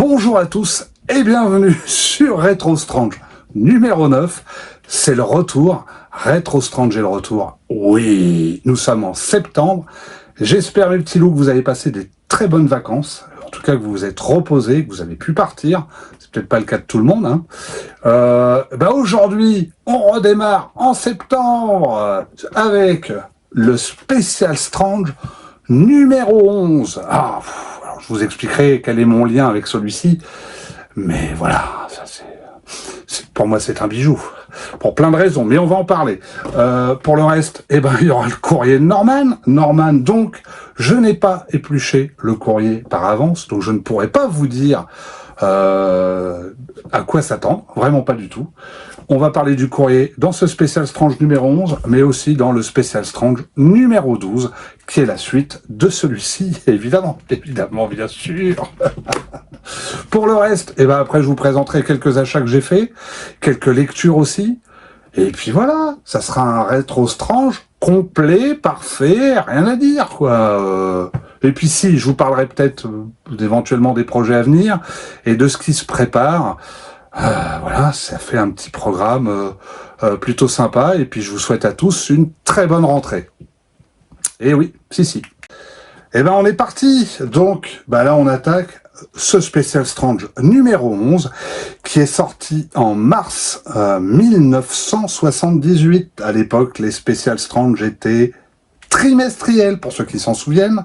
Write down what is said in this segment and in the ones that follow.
Bonjour à tous et bienvenue sur Retro Strange numéro 9. C'est le retour. Retro Strange est le retour. Oui, nous sommes en septembre. J'espère, mes petits loups, que vous avez passé des très bonnes vacances. En tout cas, que vous vous êtes reposés, que vous avez pu partir. C'est peut-être pas le cas de tout le monde, hein. Aujourd'hui, on redémarre en septembre avec le Special Strange numéro 11. Alors, je vous expliquerai quel est mon lien avec celui-ci. Mais voilà, ça pour moi, c'est un bijou. Pour plein de raisons, mais on va en parler. Pour le reste, il y aura le courrier de Norman. Norman, donc, je n'ai pas épluché le courrier par avance, donc je ne pourrai pas vous dire à quoi s'attendre, vraiment pas du tout. On va parler du courrier dans ce Special Strange numéro 11, mais aussi dans le Special Strange numéro 12, qui est la suite de celui-ci, évidemment, bien sûr. Pour le reste, après je vous présenterai quelques achats que j'ai faits, quelques lectures aussi, et puis voilà, ça sera un Retro Strange complet, parfait, rien à dire, quoi. Et puis si, je vous parlerai peut-être éventuellement des projets à venir, et de ce qui se prépare. Voilà, ça fait un petit programme plutôt sympa, et puis je vous souhaite à tous une très bonne rentrée. Et oui, si. On est parti. Donc, là on attaque ce Special Strange numéro 11, qui est sorti en mars 1978. À l'époque, les Special Strange étaient trimestriels, pour ceux qui s'en souviennent.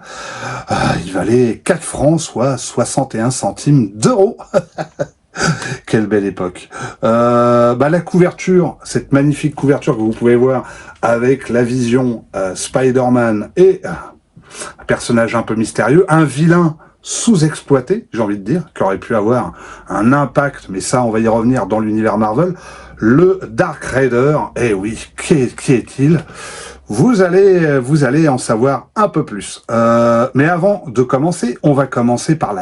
Il valait 4 francs, soit 61 centimes d'euros. Quelle belle époque. La couverture, cette magnifique couverture que vous pouvez voir avec la vision Spider-Man et un personnage un peu mystérieux, un vilain sous-exploité, j'ai envie de dire, qui aurait pu avoir un impact, mais ça, on va y revenir dans l'univers Marvel, le Dark Raider. Eh oui, qui est-il ? Vous allez en savoir un peu plus. Mais avant de commencer, on va commencer par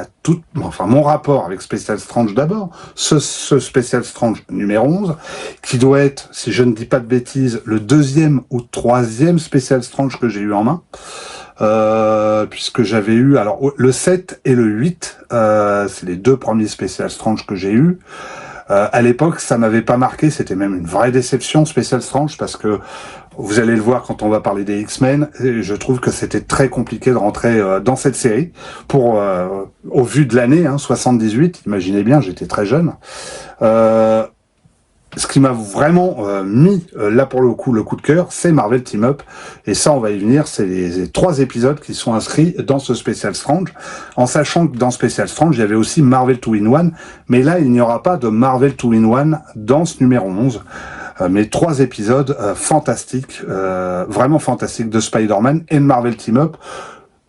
mon rapport avec Special Strange d'abord. Ce Special Strange numéro 11, qui doit être, si je ne dis pas de bêtises, le 2e ou 3e Special Strange que j'ai eu en main. Puisque j'avais eu, alors, le 7 et le 8, c'est les 2 premiers Special Strange que j'ai eu. À l'époque, ça m'avait pas marqué, c'était même une vraie déception, Special Strange, parce que vous allez le voir quand on va parler des X-Men, je trouve que c'était très compliqué de rentrer dans cette série, au vu de l'année, 78, imaginez bien, j'étais très jeune. Ce qui m'a vraiment mis, là pour le coup de cœur, c'est Marvel Team Up. Et ça, on va y venir, c'est les 3 épisodes qui sont inscrits dans ce Special Strange. En sachant que dans Special Strange, il y avait aussi Marvel 2-in-1. Mais là, il n'y aura pas de Marvel 2-in-1 dans ce numéro 11. Mais 3 épisodes fantastiques, vraiment fantastiques, de Spider-Man et de Marvel Team Up.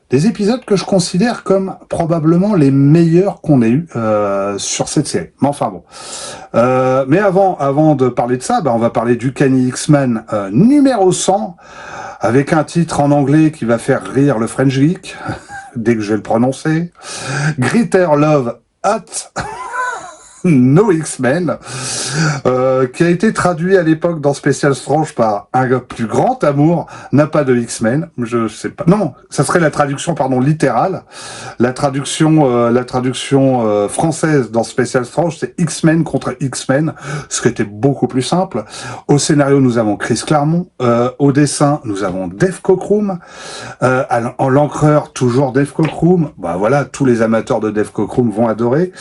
Des épisodes que je considère comme probablement les meilleurs qu'on ait eu sur cette série. Mais enfin bon. Mais avant de parler de ça, on va parler du Uncanny X-Men numéro 100, avec un titre en anglais qui va faire rire le French Geek, dès que je vais le prononcer. Greater Love at No X-Men, qui a été traduit à l'époque dans Special Strange par un plus grand amour n'a pas de X-Men. Je sais pas. Non, ça serait la traduction, littérale. La traduction française dans Special Strange, c'est X-Men contre X-Men, ce qui était beaucoup plus simple. Au scénario, nous avons Chris Claremont. Au dessin, nous avons Dave Cockrum. En l'encreur, toujours Dave Cockrum. Voilà, tous les amateurs de Dave Cockrum vont adorer.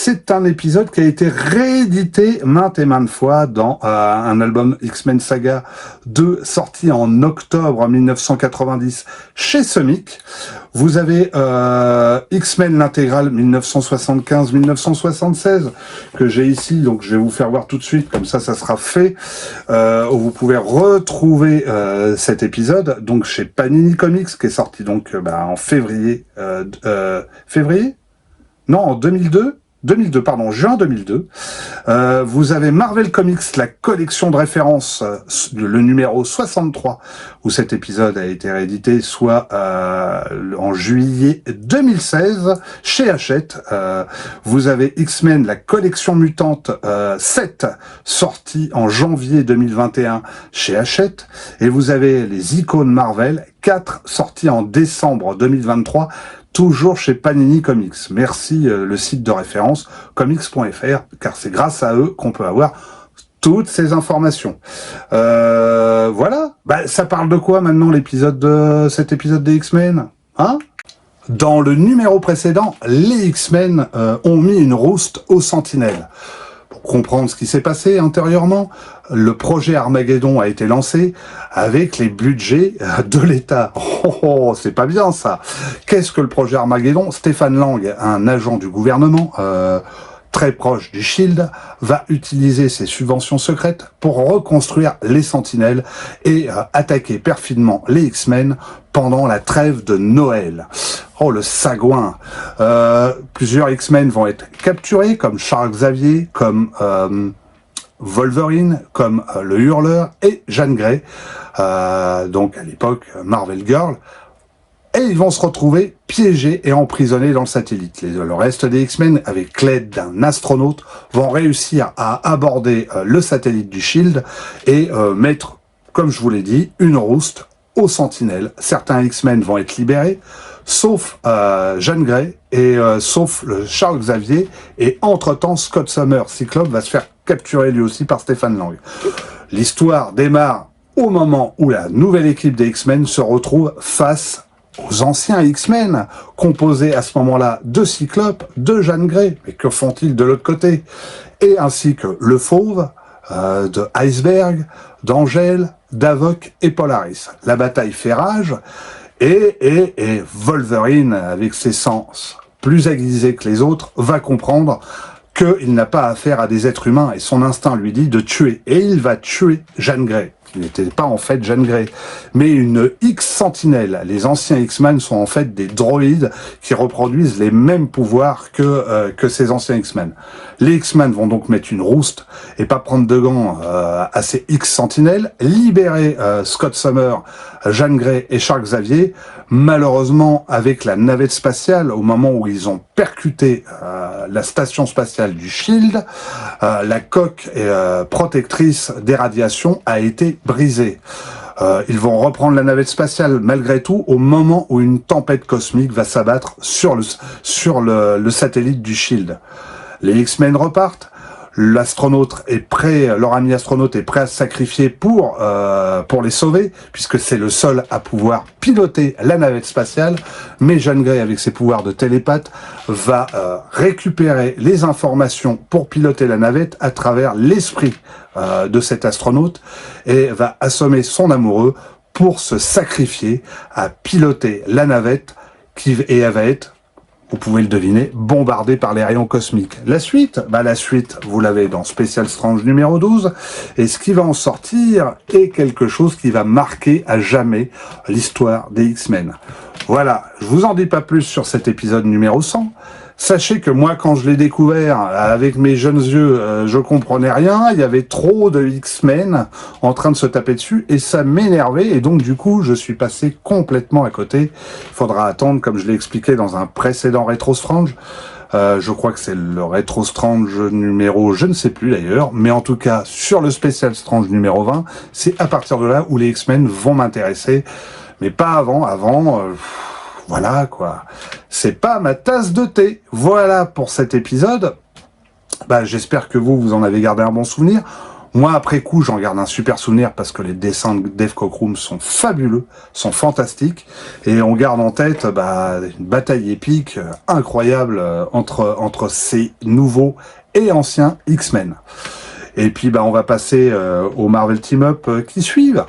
C'est un épisode qui a été réédité maintes et maintes fois dans un album X-Men Saga 2 sorti en octobre 1990 chez Semic. Vous avez X-Men l'intégrale 1975-1976 que j'ai ici, donc je vais vous faire voir tout de suite, comme ça sera fait, où vous pouvez retrouver cet épisode, donc chez Panini Comics, qui est sorti donc en février, non, en 2002, juin 2002. Vous avez Marvel Comics, la collection de référence, le numéro 63, où cet épisode a été réédité, soit en juillet 2016, chez Hachette. Vous avez X-Men, la collection mutante 7, sortie en janvier 2021, chez Hachette. Et vous avez les icônes Marvel 4, sorties en décembre 2023, toujours chez Panini Comics. Merci le site de référence comics.fr, car c'est grâce à eux qu'on peut avoir toutes ces informations. Voilà. Ça parle de quoi maintenant cet épisode des X-Men, hein? Dans le numéro précédent, les X-Men ont mis une rouste aux Sentinelles. Pour comprendre ce qui s'est passé antérieurement, le projet Armageddon a été lancé avec les budgets de l'État. Oh, c'est pas bien ça. Qu'est-ce que le projet Armageddon? Stéphane Lang, un agent du gouvernement très proche du Shield, va utiliser ses subventions secrètes pour reconstruire les Sentinelles et attaquer perfidement les X-Men pendant la trêve de Noël. Oh, le sagouin. Plusieurs X-Men vont être capturés, comme Charles Xavier, comme Wolverine, comme le Hurleur et Jean Grey, donc à l'époque Marvel Girl. Et ils vont se retrouver piégés et emprisonnés dans le satellite. Le reste des X-Men, avec l'aide d'un astronaute, vont réussir à aborder le satellite du Shield et mettre, comme je vous l'ai dit, une rouste aux Sentinelles. Certains X-Men vont être libérés, sauf Jean Grey et sauf le Charles Xavier. Et entre-temps, Scott Summers, Cyclope, va se faire capturer lui aussi par Stéphane Lang. L'histoire démarre au moment où la nouvelle équipe des X-Men se retrouve face aux anciens X-Men, composés à ce moment-là de Cyclope, de Jean Grey. Mais que font-ils de l'autre côté? Et ainsi que le Fauve, de Iceberg, d'Angel, d'Avoc et Polaris. La bataille fait rage, et Wolverine, avec ses sens plus aiguisés que les autres, va comprendre qu'il n'a pas affaire à des êtres humains, et son instinct lui dit de tuer. Et il va tuer Jean Grey, qui n'était pas en fait Jean Grey, mais une X-Sentinelle. Les anciens X-Men sont en fait des droïdes qui reproduisent les mêmes pouvoirs que ces anciens X-Men. Les X-Men vont donc mettre une rouste et pas prendre de gants à ces X-Sentinelles, libérer Scott Summers, Jean Grey et Charles Xavier. Malheureusement, avec la navette spatiale, au moment où ils ont percuté la station spatiale du Shield, la coque protectrice des radiations a été brisée. Ils vont reprendre la navette spatiale malgré tout au moment où une tempête cosmique va s'abattre sur le satellite du Shield. Les X-Men repartent. L'astronaute est prêt, leur ami astronaute est prêt à se sacrifier pour les sauver, puisque c'est le seul à pouvoir piloter la navette spatiale. Mais Jean Grey, avec ses pouvoirs de télépathe, va récupérer les informations pour piloter la navette à travers l'esprit de cet astronaute et va assommer son amoureux pour se sacrifier à piloter la navette et elle va être, vous pouvez le deviner, bombardé par les rayons cosmiques. La suite, vous l'avez dans Special Strange numéro 12, et ce qui va en sortir est quelque chose qui va marquer à jamais l'histoire des X-Men. Voilà, je vous en dis pas plus sur cet épisode numéro 100. Sachez que moi, quand je l'ai découvert avec mes jeunes yeux, je comprenais rien. Il y avait trop de X-Men en train de se taper dessus et ça m'énervait. Et donc, du coup, je suis passé complètement à côté. Il faudra attendre, comme je l'ai expliqué dans un précédent Retro Strange. Je crois que c'est le Retro Strange numéro, je ne sais plus d'ailleurs. Mais en tout cas, sur le Special Strange numéro 20, c'est à partir de là où les X-Men vont m'intéresser. Mais pas avant. Voilà, quoi. C'est pas ma tasse de thé. Voilà pour cet épisode. J'espère que vous en avez gardé un bon souvenir. Moi, après coup, j'en garde un super souvenir parce que les dessins de Dave Cockrum sont fabuleux, sont fantastiques. Et on garde en tête une bataille épique incroyable entre ces nouveaux et anciens X-Men. Et puis, on va passer aux Marvel Team Up qui suivent.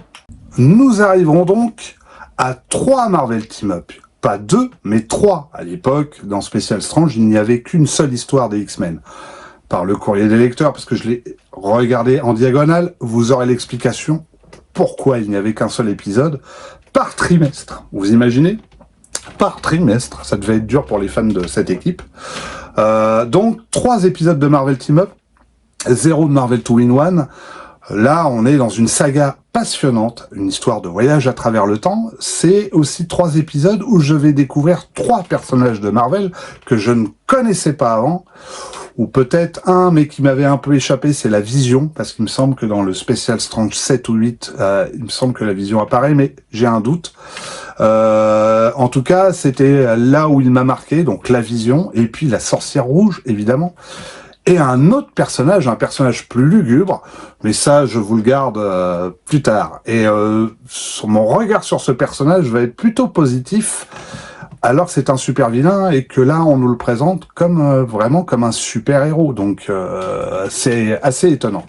Nous arriverons donc à 3 Marvel Team Up. Pas 2, mais 3. À l'époque, dans Special Strange, il n'y avait qu'une seule histoire des X-Men. Par le courrier des lecteurs, parce que je l'ai regardé en diagonale, vous aurez l'explication pourquoi il n'y avait qu'un seul épisode par trimestre. Vous imaginez? Par trimestre. Ça devait être dur pour les fans de cette équipe. Donc, 3 épisodes de Marvel Team Up, 0 de Marvel 2-in-1. Là, on est dans une saga passionnante, une histoire de voyage à travers le temps. C'est aussi 3 épisodes où je vais découvrir 3 personnages de Marvel que je ne connaissais pas avant, ou peut-être un, mais qui m'avait un peu échappé, c'est la Vision, parce qu'il me semble que dans le Special Strange 7 ou 8, il me semble que la Vision apparaît, mais j'ai un doute. En tout cas, c'était là où il m'a marqué, donc la Vision, et puis la Sorcière Rouge, évidemment. Et un autre personnage, un personnage plus lugubre, mais ça, je vous le garde plus tard. Et mon regard sur ce personnage va être plutôt positif, alors que c'est un super vilain, et que là, on nous le présente comme vraiment comme un super héros. Donc, c'est assez étonnant.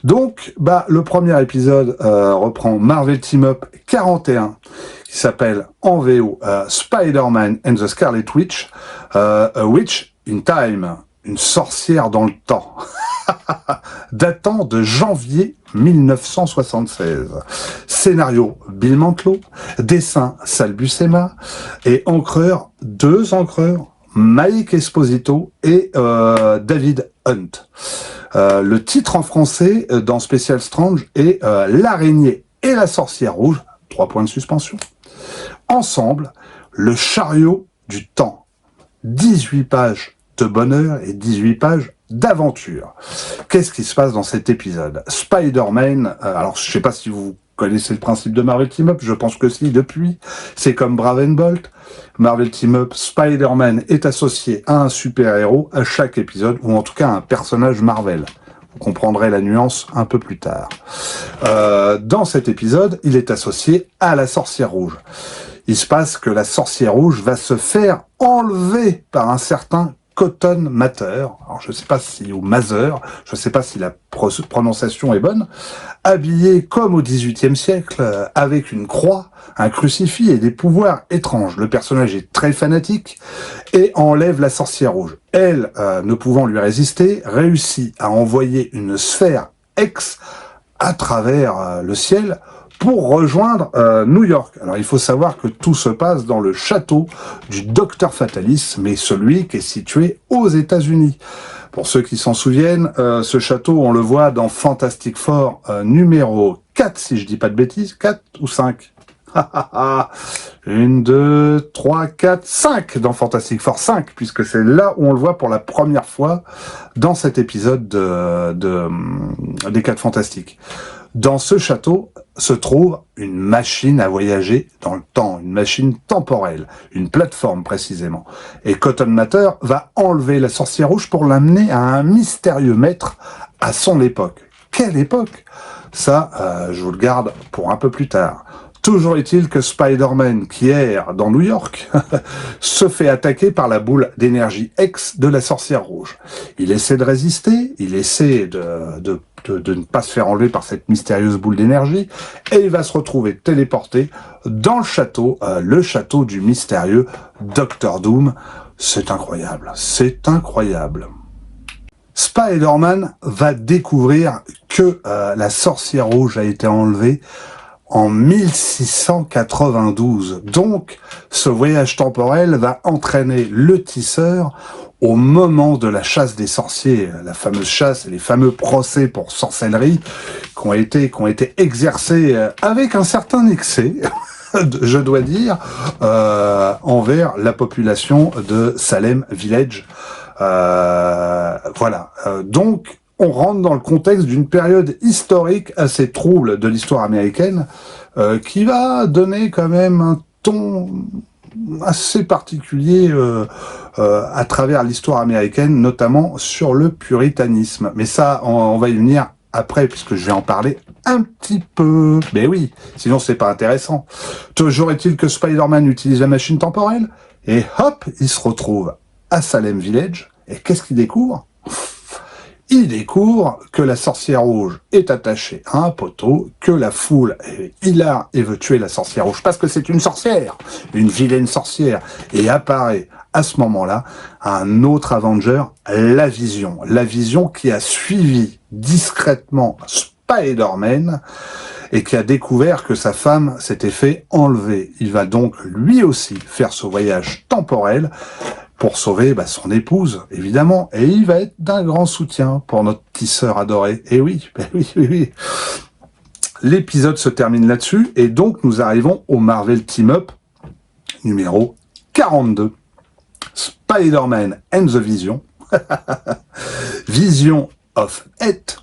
Donc, le premier épisode reprend Marvel Team Up 41, qui s'appelle en VO Spider-Man and the Scarlet Witch, A Witch in Time. Une sorcière dans le temps, datant de janvier 1976. Scénario Bill Mantlo, dessin Sal Buscema, et deux encreurs, Mike Esposito et David Hunt. Le titre en français dans Special Strange est L'araignée et la sorcière rouge, 3 points de suspension. Ensemble, le chariot du temps. 18 pages de bonheur et 18 pages d'aventure. Qu'est-ce qui se passe dans cet épisode? Spider-Man, alors je sais pas si vous connaissez le principe de Marvel Team Up, je pense que si, depuis. C'est comme Brave and Bolt. Marvel Team Up, Spider-Man est associé à un super-héros à chaque épisode, ou en tout cas à un personnage Marvel. Vous comprendrez la nuance un peu plus tard. Dans cet épisode, il est associé à la sorcière rouge. Il se passe que la sorcière rouge va se faire enlever par un certain Cotton Mather, alors je sais pas si, ou Mather, je sais pas si la prononciation est bonne, habillé comme au XVIIIe siècle, avec une croix, un crucifix et des pouvoirs étranges. Le personnage est très fanatique et enlève la sorcière rouge. Elle, ne pouvant lui résister, réussit à envoyer une sphère X à travers le ciel pour rejoindre New York. Alors il faut savoir que tout se passe dans le château du Docteur Fatalis, mais celui qui est situé aux États-Unis. Pour ceux qui s'en souviennent, ce château, on le voit dans Fantastic Four numéro 4, si je dis pas de bêtises, 4 ou 5. 1, 2, 3, 4, 5 dans Fantastic Four 5, puisque c'est là où on le voit pour la première fois dans cet épisode des 4 Fantastiques. Dans ce château se trouve une machine à voyager dans le temps, une machine temporelle, une plateforme précisément. Et Cotton Mather va enlever la sorcière rouge pour l'amener à un mystérieux maître à son époque. Quelle époque? Ça, je vous le garde pour un peu plus tard. Toujours est-il que Spider-Man, qui erre dans New York, se fait attaquer par la boule d'énergie X de la sorcière rouge. Il essaie de résister, il essaie de ne pas se faire enlever par cette mystérieuse boule d'énergie, et il va se retrouver téléporté dans le château du mystérieux Docteur Doom. C'est incroyable, c'est incroyable. Spider-Man va découvrir que la sorcière rouge a été enlevée en 1692. Donc, ce voyage temporel va entraîner le tisseur au moment de la chasse des sorciers, la fameuse chasse et les fameux procès pour sorcellerie qui ont été exercés avec un certain excès, je dois dire, envers la population de Salem Village. Voilà. Donc, on rentre dans le contexte d'une période historique assez trouble de l'histoire américaine, qui va donner quand même un ton assez particulier à travers l'histoire américaine, notamment sur le puritanisme. Mais ça, on va y venir après, puisque je vais en parler un petit peu. Mais oui, sinon c'est pas intéressant. Toujours est-il que Spider-Man utilise la machine temporelle, et hop, il se retrouve à Salem Village, et qu'est-ce qu'il découvre ? Il découvre que la sorcière rouge est attachée à un poteau, que la foule est hilar et veut tuer la sorcière rouge parce que c'est une sorcière, une vilaine sorcière, et apparaît à ce moment-là un autre Avenger, la Vision qui a suivi discrètement Spider-Man et qui a découvert que sa femme s'était fait enlever. Il va donc lui aussi faire ce voyage temporel pour sauver son épouse, évidemment, et il va être d'un grand soutien pour notre tisseur adoré. Et oui, oui. L'épisode se termine là-dessus, et donc nous arrivons au Marvel Team Up numéro 42. Spider-Man and the Vision. Vision of Hate.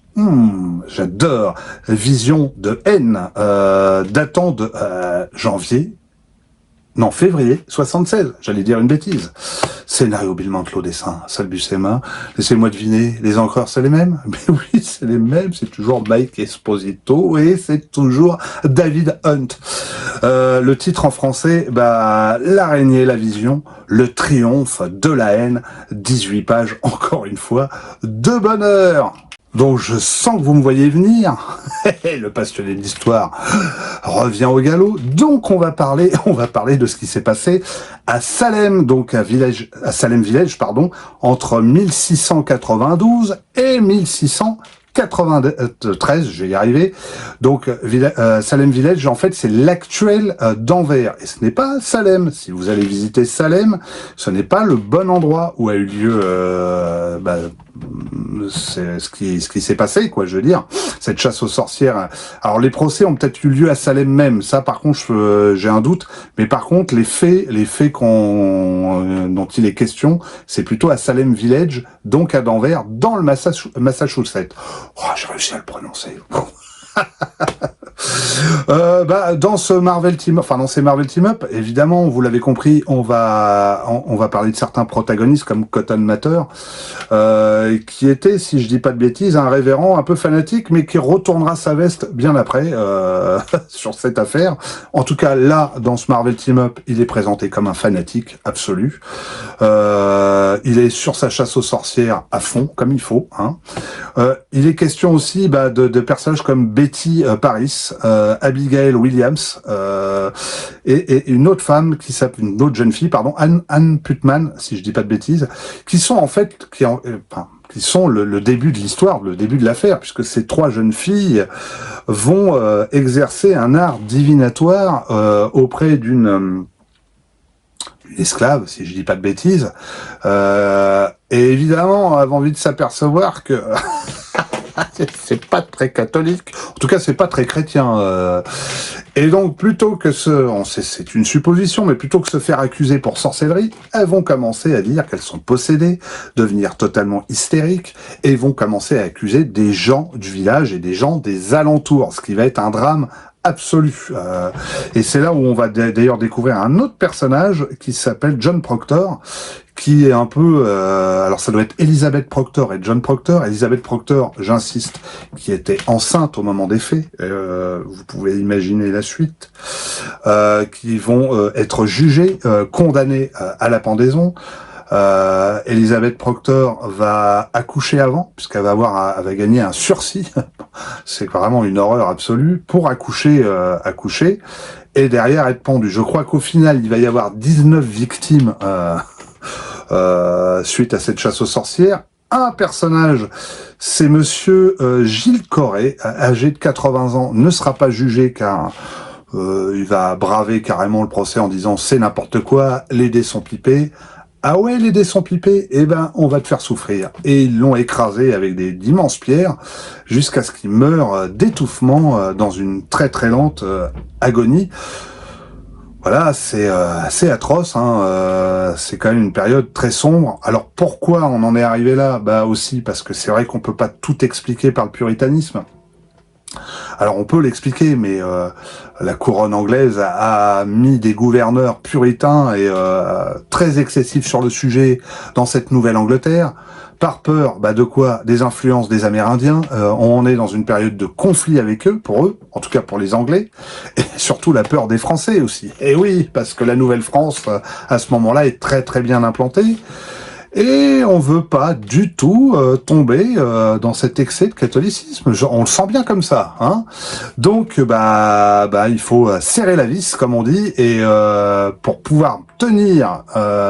J'adore. Vision de haine, datant de janvier Non, février 76, j'allais dire une bêtise. Scénario Bill Mantlo, dessin Sal Buscema. Laissez-moi deviner, les encreurs c'est les mêmes? Mais oui, c'est les mêmes, c'est toujours Mike Esposito et c'est toujours David Hunt. Le titre en français, l'araignée, la vision, le triomphe de la haine, 18 pages, encore une fois, de bonheur. Donc je sens que vous me voyez venir. Le passionné d'histoire revient au galop. Donc on va parler de ce qui s'est passé à Salem, donc à Salem Village, pardon, entre 1692 et 1693, je vais y arriver. Donc Salem Village, en fait, c'est l'actuel d'Anvers. Et ce n'est pas Salem. Si vous allez visiter Salem, ce n'est pas le bon endroit où a eu lieu c'est ce qui s'est passé, quoi, je veux dire, cette chasse aux sorcières. Alors les procès ont peut-être eu lieu à Salem même, ça par contre j'ai un doute, mais par contre les faits dont il est question, c'est plutôt à Salem Village, donc à Danvers, dans le Massachusetts. Oh, j'ai réussi à le prononcer. Dans ce Marvel Team, dans ces Marvel Team Up, évidemment, vous l'avez compris, on va parler de certains protagonistes comme Cotton Mather, qui était, si je dis pas de bêtises, un révérend un peu fanatique, mais qui retournera sa veste bien après sur cette affaire. En tout cas, là, dans ce Marvel Team Up, il est présenté comme un fanatique absolu. Il est sur sa chasse aux sorcières à fond, comme il faut. Hein. Il est question aussi de personnages comme Betty Paris, Abigail Williams et une autre femme une autre jeune fille, pardon, Anne Putman, si je dis pas de bêtises, qui sont en fait qui sont le début de l'histoire, le début de l'affaire, puisque ces trois jeunes filles vont exercer un art divinatoire auprès d'une esclave, si je dis pas de bêtises, et évidemment, avant vite de s'apercevoir que c'est pas très catholique, en tout cas c'est pas très chrétien, et donc plutôt que c'est une supposition, mais plutôt que se faire accuser pour sorcellerie, elles vont commencer à dire qu'elles sont possédées, devenir totalement hystériques, et vont commencer à accuser des gens du village et des gens des alentours, ce qui va être un drame absolu. Et c'est là où on va d'ailleurs découvrir un autre personnage qui s'appelle John Proctor, qui est un peu... alors ça doit être Elizabeth Proctor et John Proctor. Elizabeth Proctor, j'insiste, qui était enceinte au moment des faits. Vous pouvez imaginer la suite. Qui vont être jugés, condamnés à la pendaison. Elizabeth Proctor va accoucher avant, puisqu'elle elle va gagner un sursis. C'est vraiment une horreur absolue pour accoucher, et derrière être pendue. Je crois qu'au final, il va y avoir 19 victimes suite à cette chasse aux sorcières. Un personnage, c'est monsieur Gilles Corré, âgé de 80 ans, ne sera pas jugé car il va braver carrément le procès en disant c'est n'importe quoi, les dés sont pipés. Ah ouais, les dés sont pipés, eh ben on va te faire souffrir. Et ils l'ont écrasé avec d'immenses pierres jusqu'à ce qu'il meure d'étouffement dans une très très lente agonie. Voilà, c'est assez atroce, hein. C'est quand même une période très sombre. Alors pourquoi on en est arrivé là? Aussi parce que c'est vrai qu'on peut pas tout expliquer par le puritanisme. Alors on peut l'expliquer, mais la couronne anglaise a mis des gouverneurs puritains et très excessifs sur le sujet dans cette Nouvelle-Angleterre, par peur de quoi? Des influences des Amérindiens. On est dans une période de conflit avec eux, pour eux, en tout cas pour les Anglais, et surtout la peur des Français aussi. Et oui, parce que la Nouvelle-France, à ce moment-là, est très très bien implantée. Et on veut pas du tout tomber dans cet excès de catholicisme. On le sent bien comme ça, hein. Donc, il faut serrer la vis, comme on dit, et pour pouvoir tenir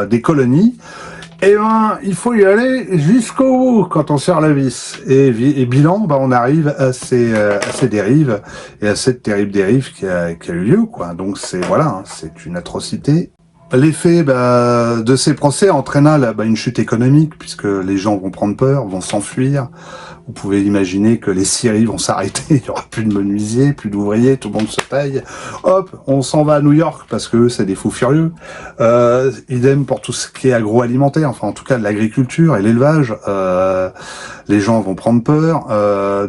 des colonies, il faut y aller jusqu'au bout quand on serre la vis. Et bilan, on arrive à ces dérives et à cette terrible dérive qui a eu lieu, quoi. Donc c'est c'est une atrocité. L'effet de ces procès entraîna une chute économique, puisque les gens vont prendre peur, vont s'enfuir, Vous pouvez imaginer que les scieries vont s'arrêter, il n'y aura plus de menuisiers, plus d'ouvriers, tout le monde se paye. Hop, on s'en va à New York parce que c'est des fous furieux. Idem pour tout ce qui est agroalimentaire, enfin en tout cas de l'agriculture et l'élevage. Les gens vont prendre peur.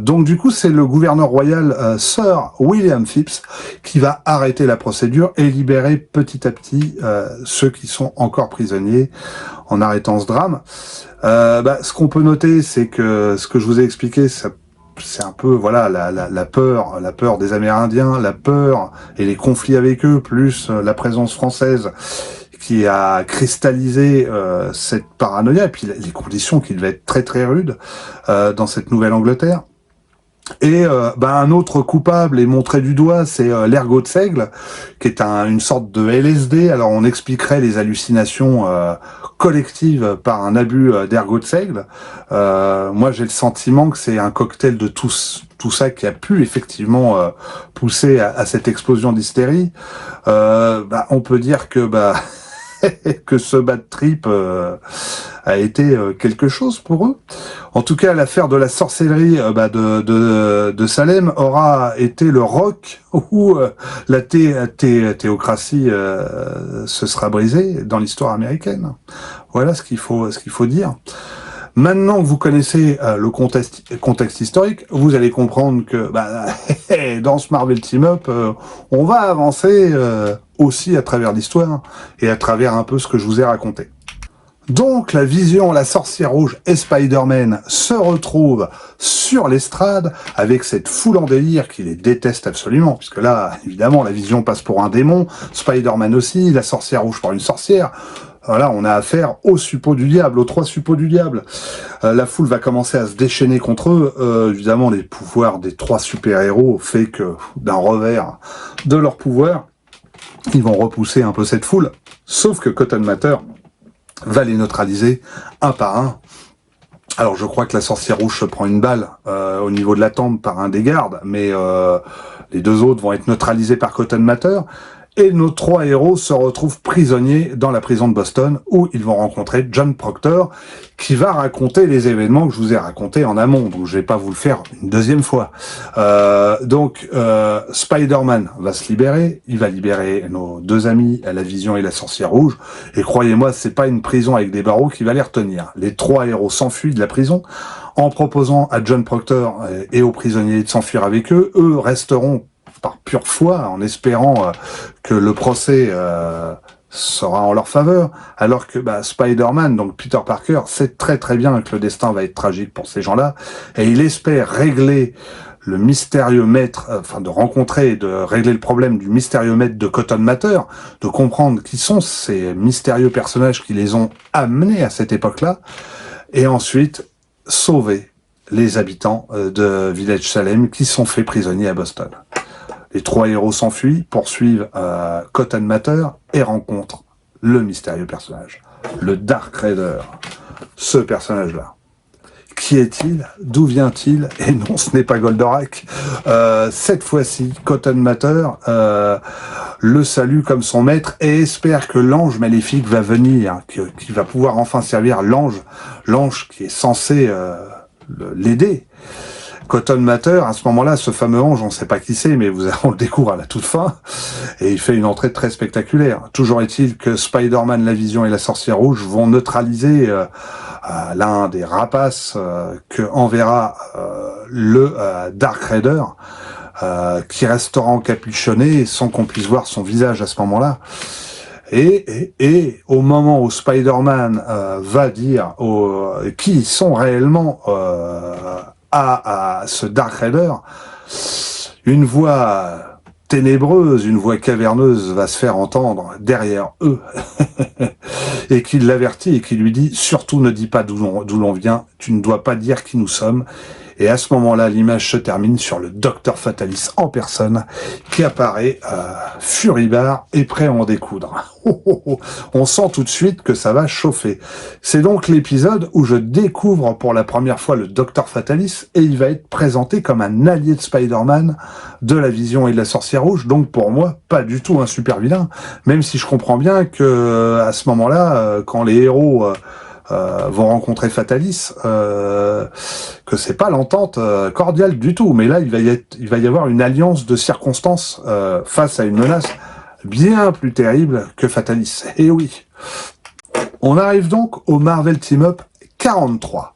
Donc du coup, c'est le gouverneur royal Sir William Phips qui va arrêter la procédure et libérer petit à petit ceux qui sont encore prisonniers en arrêtant ce drame. Ce qu'on peut noter, c'est que ce que je vous ai expliqué, c'est un peu voilà la peur des Amérindiens, la peur et les conflits avec eux, plus la présence française qui a cristallisé cette paranoïa et puis les conditions qui devaient être très très rudes dans cette Nouvelle-Angleterre. Et un autre coupable est montré du doigt, c'est l'ergot de seigle, qui est une sorte de LSD. Alors on expliquerait les hallucinations collectives par un abus d'ergot de seigle. Moi j'ai le sentiment que c'est un cocktail de tout ça qui a pu effectivement pousser à cette explosion d'hystérie. On peut dire que que ce bad trip a été quelque chose pour eux. En tout cas, l'affaire de la sorcellerie de Salem aura été le roc où la théocratie se sera brisée dans l'histoire américaine. Voilà ce qu'il faut dire. Maintenant que vous connaissez le contexte historique, vous allez comprendre que dans ce Marvel Team Up, on va avancer aussi à travers l'histoire et à travers un peu ce que je vous ai raconté. Donc la Vision, la Sorcière Rouge et Spider-Man se retrouvent sur l'estrade avec cette foule en délire qui les déteste absolument, puisque là, évidemment, la Vision passe pour un démon, Spider-Man aussi, la Sorcière Rouge pour une sorcière. Voilà, on a affaire aux suppôts du diable, aux 3 suppôts du diable. La foule va commencer à se déchaîner contre eux. Évidemment, les pouvoirs des 3 super-héros fait que, d'un revers de leur pouvoir, ils vont repousser un peu cette foule. Sauf que Cotton Mather va les neutraliser un par un. Alors, je crois que la Sorcière Rouge se prend une balle au niveau de la tempe par un des gardes, mais les 2 autres vont être neutralisés par Cotton Mather. Et nos 3 héros se retrouvent prisonniers dans la prison de Boston où ils vont rencontrer John Proctor qui va raconter les événements que je vous ai racontés en amont. Donc je vais pas vous le faire une deuxième fois. Spider-Man va se libérer. Il va libérer nos 2 amis, la Vision et la Sorcière Rouge. Et croyez-moi, c'est pas une prison avec des barreaux qui va les retenir. Les 3 héros s'enfuient de la prison en proposant à John Proctor et aux prisonniers de s'enfuir avec eux. Eux resteront par pure foi, en espérant que le procès sera en leur faveur, alors que Spider-Man, donc Peter Parker, sait très très bien que le destin va être tragique pour ces gens-là, et il espère régler le mystérieux maître, de rencontrer et de régler le problème du mystérieux maître de Cotton Mather, de comprendre qui sont ces mystérieux personnages qui les ont amenés à cette époque-là, et ensuite sauver les habitants de Village Salem qui sont faits prisonniers à Boston. Les 3 héros s'enfuient, poursuivent Cotton Mather et rencontrent le mystérieux personnage, le Dark Raider. Ce personnage-là. Qui est-il? D'où vient-il? Et non, ce n'est pas Goldorak. Cette fois-ci, Cotton Mather le salue comme son maître et espère que l'ange maléfique va venir, qui va pouvoir enfin servir l'ange qui est censé l'aider. Cotton Mather, à ce moment-là, ce fameux ange, on ne sait pas qui c'est, mais on le découvre à la toute fin, et il fait une entrée très spectaculaire. Toujours est-il que Spider-Man, la Vision et la Sorcière Rouge vont neutraliser l'un des rapaces que enverra le Dark Raider, qui restera encapuchonné sans qu'on puisse voir son visage à ce moment-là. Et au moment où Spider-Man va dire qui ils sont réellement à ce Dark Raider, une voix ténébreuse, une voix caverneuse va se faire entendre derrière eux et qui l'avertit et qui lui dit « Surtout ne dis pas d'où l'on vient, tu ne dois pas dire qui nous sommes ». Et à ce moment-là, l'image se termine sur le Docteur Fatalis en personne qui apparaît furibard et prêt à en découdre. On sent tout de suite que ça va chauffer. C'est donc l'épisode où je découvre pour la première fois le Docteur Fatalis et il va être présenté comme un allié de Spider-Man, de la Vision et de la Sorcière Rouge. Donc pour moi, pas du tout un super vilain, même si je comprends bien que à ce moment-là, quand les héros vont rencontrer Fatalis, que c'est pas l'entente cordiale du tout. Mais là, il va y avoir une alliance de circonstances face à une menace bien plus terrible que Fatalis. Et oui. On arrive donc au Marvel Team Up 43.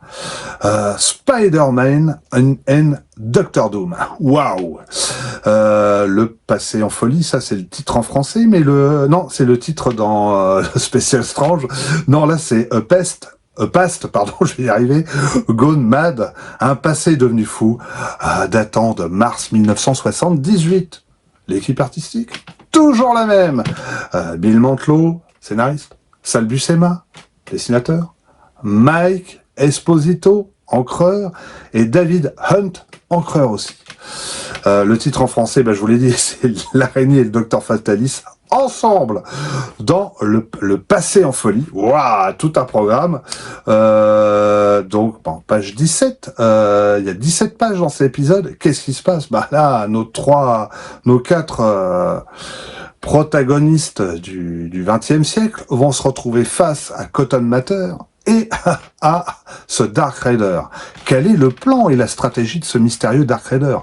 Spider-Man and Doctor Doom. Waouh. Le passé en folie, ça c'est le titre en français, mais non, c'est le titre dans Special Strange. Non, là c'est A Past, pardon, je vais y arriver, Gone Mad, un passé devenu fou, datant de mars 1978. L'équipe artistique, toujours la même. Bill Mantlo, scénariste. Sal Buscema, dessinateur. Mike Esposito, encreur. Et David Hunt, encreur aussi. Le titre en français, je vous l'ai dit, c'est l'araignée et le docteur Fatalis ensemble dans le passé en folie. Waouh, tout un programme. Donc, page 17, il y a 17 pages dans cet épisode. Qu'est-ce qui se passe? Là, nos quatre protagonistes du XXe siècle vont se retrouver face à Cotton Mather et à ce Dark Raider. Quel est le plan et la stratégie de ce mystérieux Dark Raider?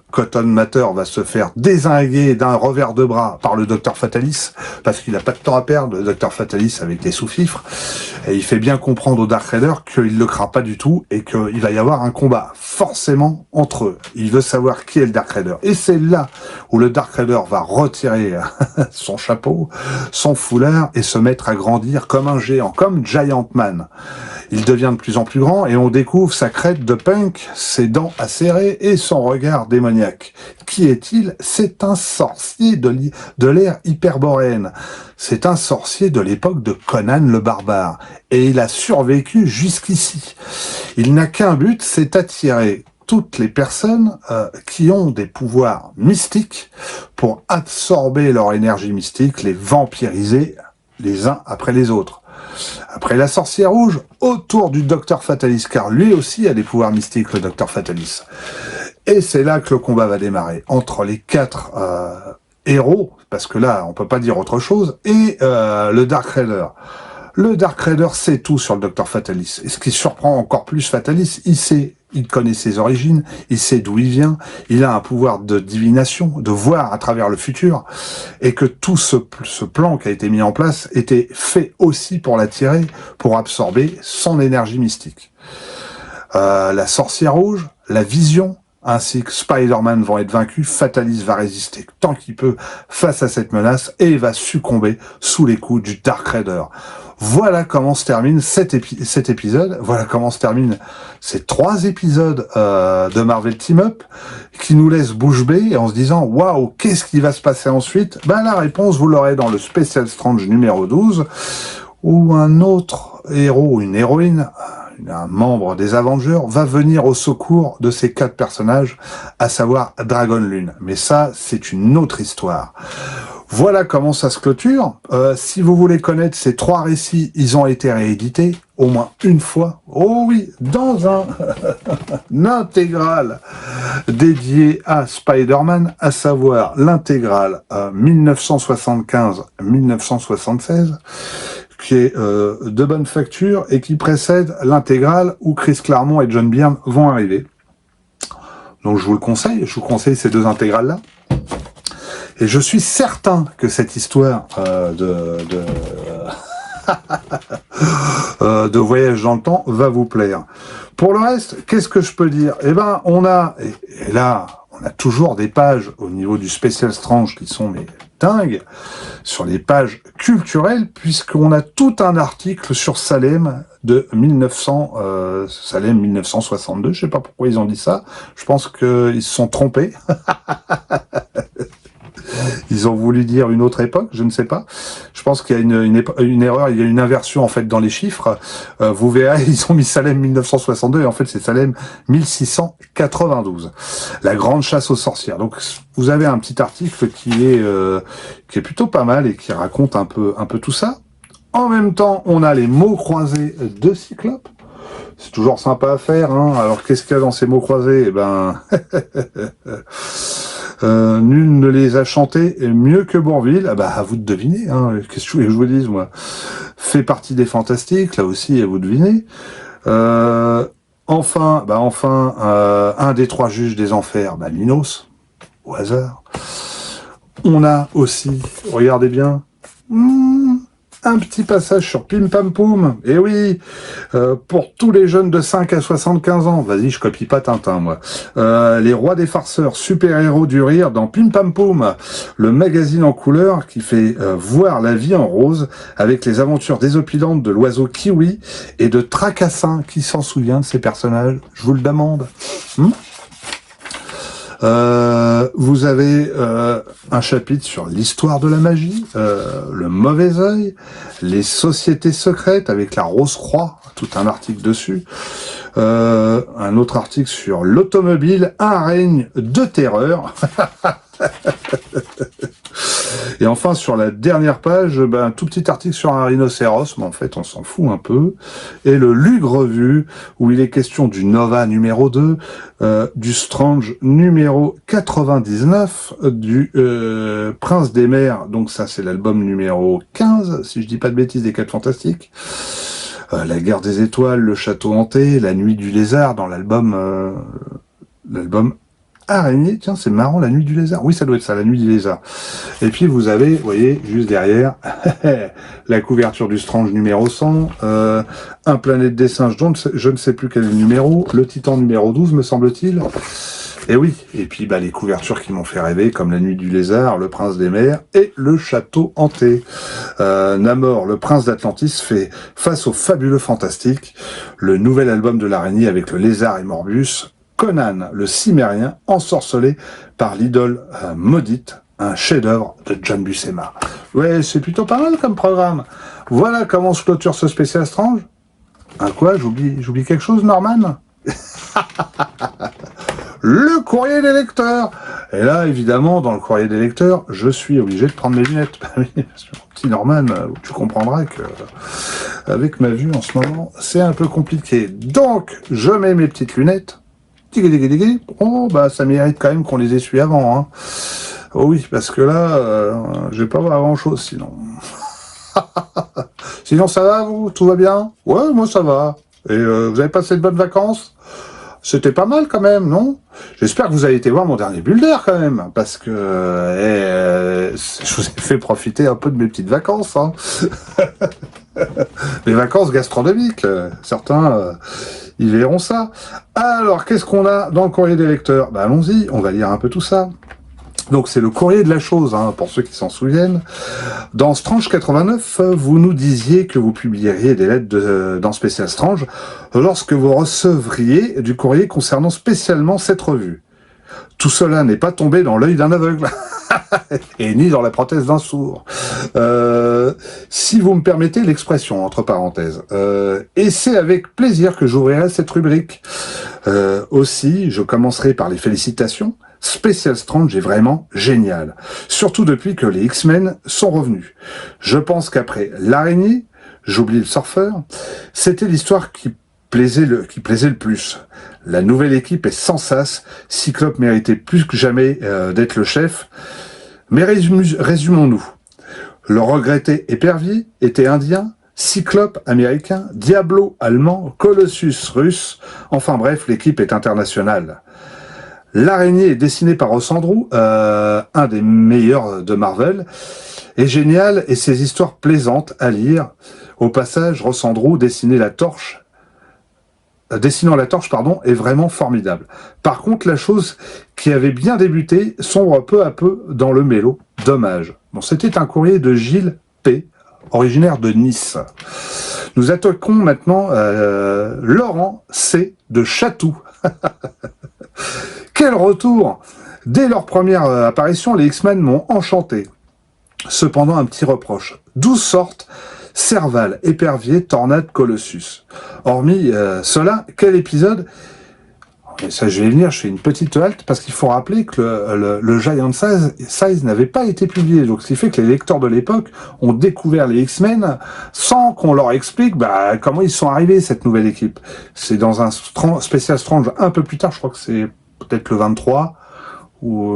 Cotton Mather va se faire dézinguer d'un revers de bras par le Docteur Fatalis, parce qu'il n'a pas de temps à perdre, le Docteur Fatalis avec les sous-fifres, et il fait bien comprendre au Dark Raider qu'il le craint pas du tout, et qu'il va y avoir un combat, forcément, entre eux. Il veut savoir qui est le Dark Raider. Et c'est là où le Dark Raider va retirer son chapeau, son foulard, et se mettre à grandir comme un géant, comme Giant Man. Il devient de plus en plus grand et on découvre sa crête de punk, ses dents acérées et son regard démoniaque. Qui est-il? C'est un sorcier de l'ère hyperboréenne. C'est un sorcier de l'époque de Conan le barbare. Et il a survécu jusqu'ici. Il n'a qu'un but, c'est attirer toutes les personnes qui ont des pouvoirs mystiques pour absorber leur énergie mystique, les vampiriser les uns après les autres. Après la sorcière rouge, autour du Docteur Fatalis, car lui aussi a des pouvoirs mystiques, le Docteur Fatalis. Et c'est là que le combat va démarrer, entre les quatre héros, parce que là, on peut pas dire autre chose, et le Dark Raider. Le Dark Raider sait tout sur le Docteur Fatalis. Et ce qui surprend encore plus Fatalis, il connaît ses origines, il sait d'où il vient, il a un pouvoir de divination, de voir à travers le futur, et que tout ce plan qui a été mis en place était fait aussi pour l'attirer, pour absorber son énergie mystique. La sorcière rouge, la vision, ainsi que Spider-Man vont être vaincus, Fatalis va résister tant qu'il peut face à cette menace et va succomber sous les coups du Dark Raider. Voilà comment se termine cet épisode, voilà comment se terminent ces 3 épisodes de Marvel Team Up, qui nous laissent bouche bée en se disant « Waouh, qu'est-ce qui va se passer ensuite ?» La réponse, vous l'aurez dans le Special Strange numéro 12, où un autre héros ou une héroïne, un membre des Avengers, va venir au secours de ces 4 personnages, à savoir Dragon Lune. Mais ça, c'est une autre histoire. Voilà comment ça se clôture. Si vous voulez connaître ces 3 récits, ils ont été réédités au moins une fois. Oh oui, dans un intégral dédié à Spider-Man, à savoir l'intégrale 1975-1976, qui est de bonne facture et qui précède l'intégrale où Chris Claremont et John Byrne vont arriver. Donc je vous conseille ces 2 intégrales-là. Et je suis certain que cette histoire de voyage dans le temps va vous plaire. Pour le reste, qu'est-ce que je peux dire? On a toujours des pages au niveau du Special Strange qui sont dingues, sur les pages culturelles, puisqu'on a tout un article sur Salem de Salem 1962. Je sais pas pourquoi ils ont dit ça. Je pense qu'ils se sont trompés. Ils ont voulu dire une autre époque, je ne sais pas. Je pense qu'il y a une erreur, il y a une inversion en fait dans les chiffres. Vous verrez, ils ont mis Salem 1962 et en fait c'est Salem 1692. La grande chasse aux sorcières. Donc vous avez un petit article qui est plutôt pas mal et qui raconte un peu tout ça. En même temps, on a les mots croisés de Cyclope. C'est toujours sympa à faire, hein. Alors qu'est-ce qu'il y a dans ces mots croisés? Nul ne les a chantés mieux que Bourvil. Ah bah, à vous de deviner, hein. Qu'est-ce que je vous dise, moi. Fait partie des Fantastiques, là aussi, à vous devinez. Enfin, un des 3 juges des enfers, bah, Minos, au hasard. On a aussi, regardez bien, un petit passage sur Pim Pam Poum. Et oui, pour tous les jeunes de 5 à 75 ans, vas-y, je copie pas Tintin, moi. Les rois des farceurs, super-héros du rire dans Pim Pam Poum, le magazine en couleur qui fait voir la vie en rose avec les aventures désopilantes de l'oiseau Kiwi et de Tracassin. Qui s'en souvient de ces personnages? Je vous le demande. Vous avez un chapitre sur l'histoire de la magie, le mauvais œil, les sociétés secrètes avec la Rose-Croix, tout un article dessus, un autre article sur l'automobile, un règne de terreur. Et enfin, sur la dernière page, un tout petit article sur un rhinocéros, mais en fait, on s'en fout un peu. Et le Lug Revue, où il est question du Nova numéro 2, du Strange numéro 99, du Prince des Mers, donc ça c'est l'album numéro 15, si je dis pas de bêtises, des 4 Fantastiques. La Guerre des Étoiles, le Château Hanté, la Nuit du Lézard, dans l'album Araignée, tiens, c'est marrant, la Nuit du Lézard. Oui, ça doit être ça, la Nuit du Lézard. Et puis, vous avez, vous voyez, juste derrière, la couverture du Strange numéro 100, un Planète des Singes, dont je ne sais plus quel est le numéro, le Titan numéro 12, me semble-t-il. Et oui, et puis les couvertures qui m'ont fait rêver, comme la Nuit du Lézard, le Prince des Mers et le Château Hanté. Namor, le Prince d'Atlantis, fait face au fabuleux fantastique, le nouvel album de l'araignée avec le Lézard et Morbus, Conan, le Cimérien, ensorcelé par l'idole maudite, un chef-d'œuvre de John Buscema. Ouais, c'est plutôt pas mal comme programme. Voilà comment se clôture ce spécial Strange. Quoi, j'oublie quelque chose, Norman? Le courrier des lecteurs. Et là, évidemment, dans le courrier des lecteurs, je suis obligé de prendre mes lunettes. Petit Norman, tu comprendras que avec ma vue en ce moment, c'est un peu compliqué. Donc, je mets mes petites lunettes. Oh, ça mérite quand même qu'on les essuie avant, hein. Oh oui, parce que là, je vais pas voir grand-chose, sinon. Sinon, ça va, vous? Tout va bien? Ouais, moi, ça va. Et vous avez passé de bonnes vacances? C'était pas mal, quand même, non? J'espère que vous avez été voir mon dernier Builder, quand même, parce que je vous ai fait profiter un peu de mes petites vacances, hein. Les vacances gastronomiques, certains... ils verront ça. Alors, qu'est-ce qu'on a dans le courrier des lecteurs? Allons-y, on va lire un peu tout ça. Donc, c'est le courrier de la chose, hein, pour ceux qui s'en souviennent. Dans Strange 89, vous nous disiez que vous publieriez des lettres dans Spécial Strange lorsque vous recevriez du courrier concernant spécialement cette revue. Tout cela n'est pas tombé dans l'œil d'un aveugle. Et ni dans la prothèse d'un sourd. Si vous me permettez l'expression, entre parenthèses. Et c'est avec plaisir que j'ouvrirai cette rubrique. Aussi, je commencerai par les félicitations. Spécial Strange est vraiment génial. Surtout depuis que les X-Men sont revenus. Je pense qu'après l'araignée, j'oublie le surfeur, c'était l'histoire qui plaisait le plus. La nouvelle équipe est sans sas. Cyclope méritait plus que jamais d'être le chef. Mais résumons-nous. Le regretté épervier était indien, Cyclope américain, Diablo allemand, Colossus russe. Enfin bref, l'équipe est internationale. L'araignée est dessinée par Ross Andru, un des meilleurs de Marvel, est génial et ses histoires plaisantes à lire. Au passage, Ross Andru dessinant la torche, est vraiment formidable. Par contre, la chose qui avait bien débuté sombre peu à peu dans le mélo. Dommage. Bon, c'était un courrier de Gilles P., originaire de Nice. Nous attaquons maintenant Laurent C. de Chatou. Quel retour! Dès leur première apparition, les X-Men m'ont enchanté. Cependant, un petit reproche. 12 sortes, Serval, Épervier, Tornade, Colossus. Hormis cela, quel épisode? Et ça, je vais venir, je fais une petite halte, parce qu'il faut rappeler que le Giant Size n'avait pas été publié. Donc, ce qui fait que les lecteurs de l'époque ont découvert les X-Men sans qu'on leur explique comment ils sont arrivés, cette nouvelle équipe. C'est dans un spécial Strange un peu plus tard, je crois que c'est peut-être le 23, ou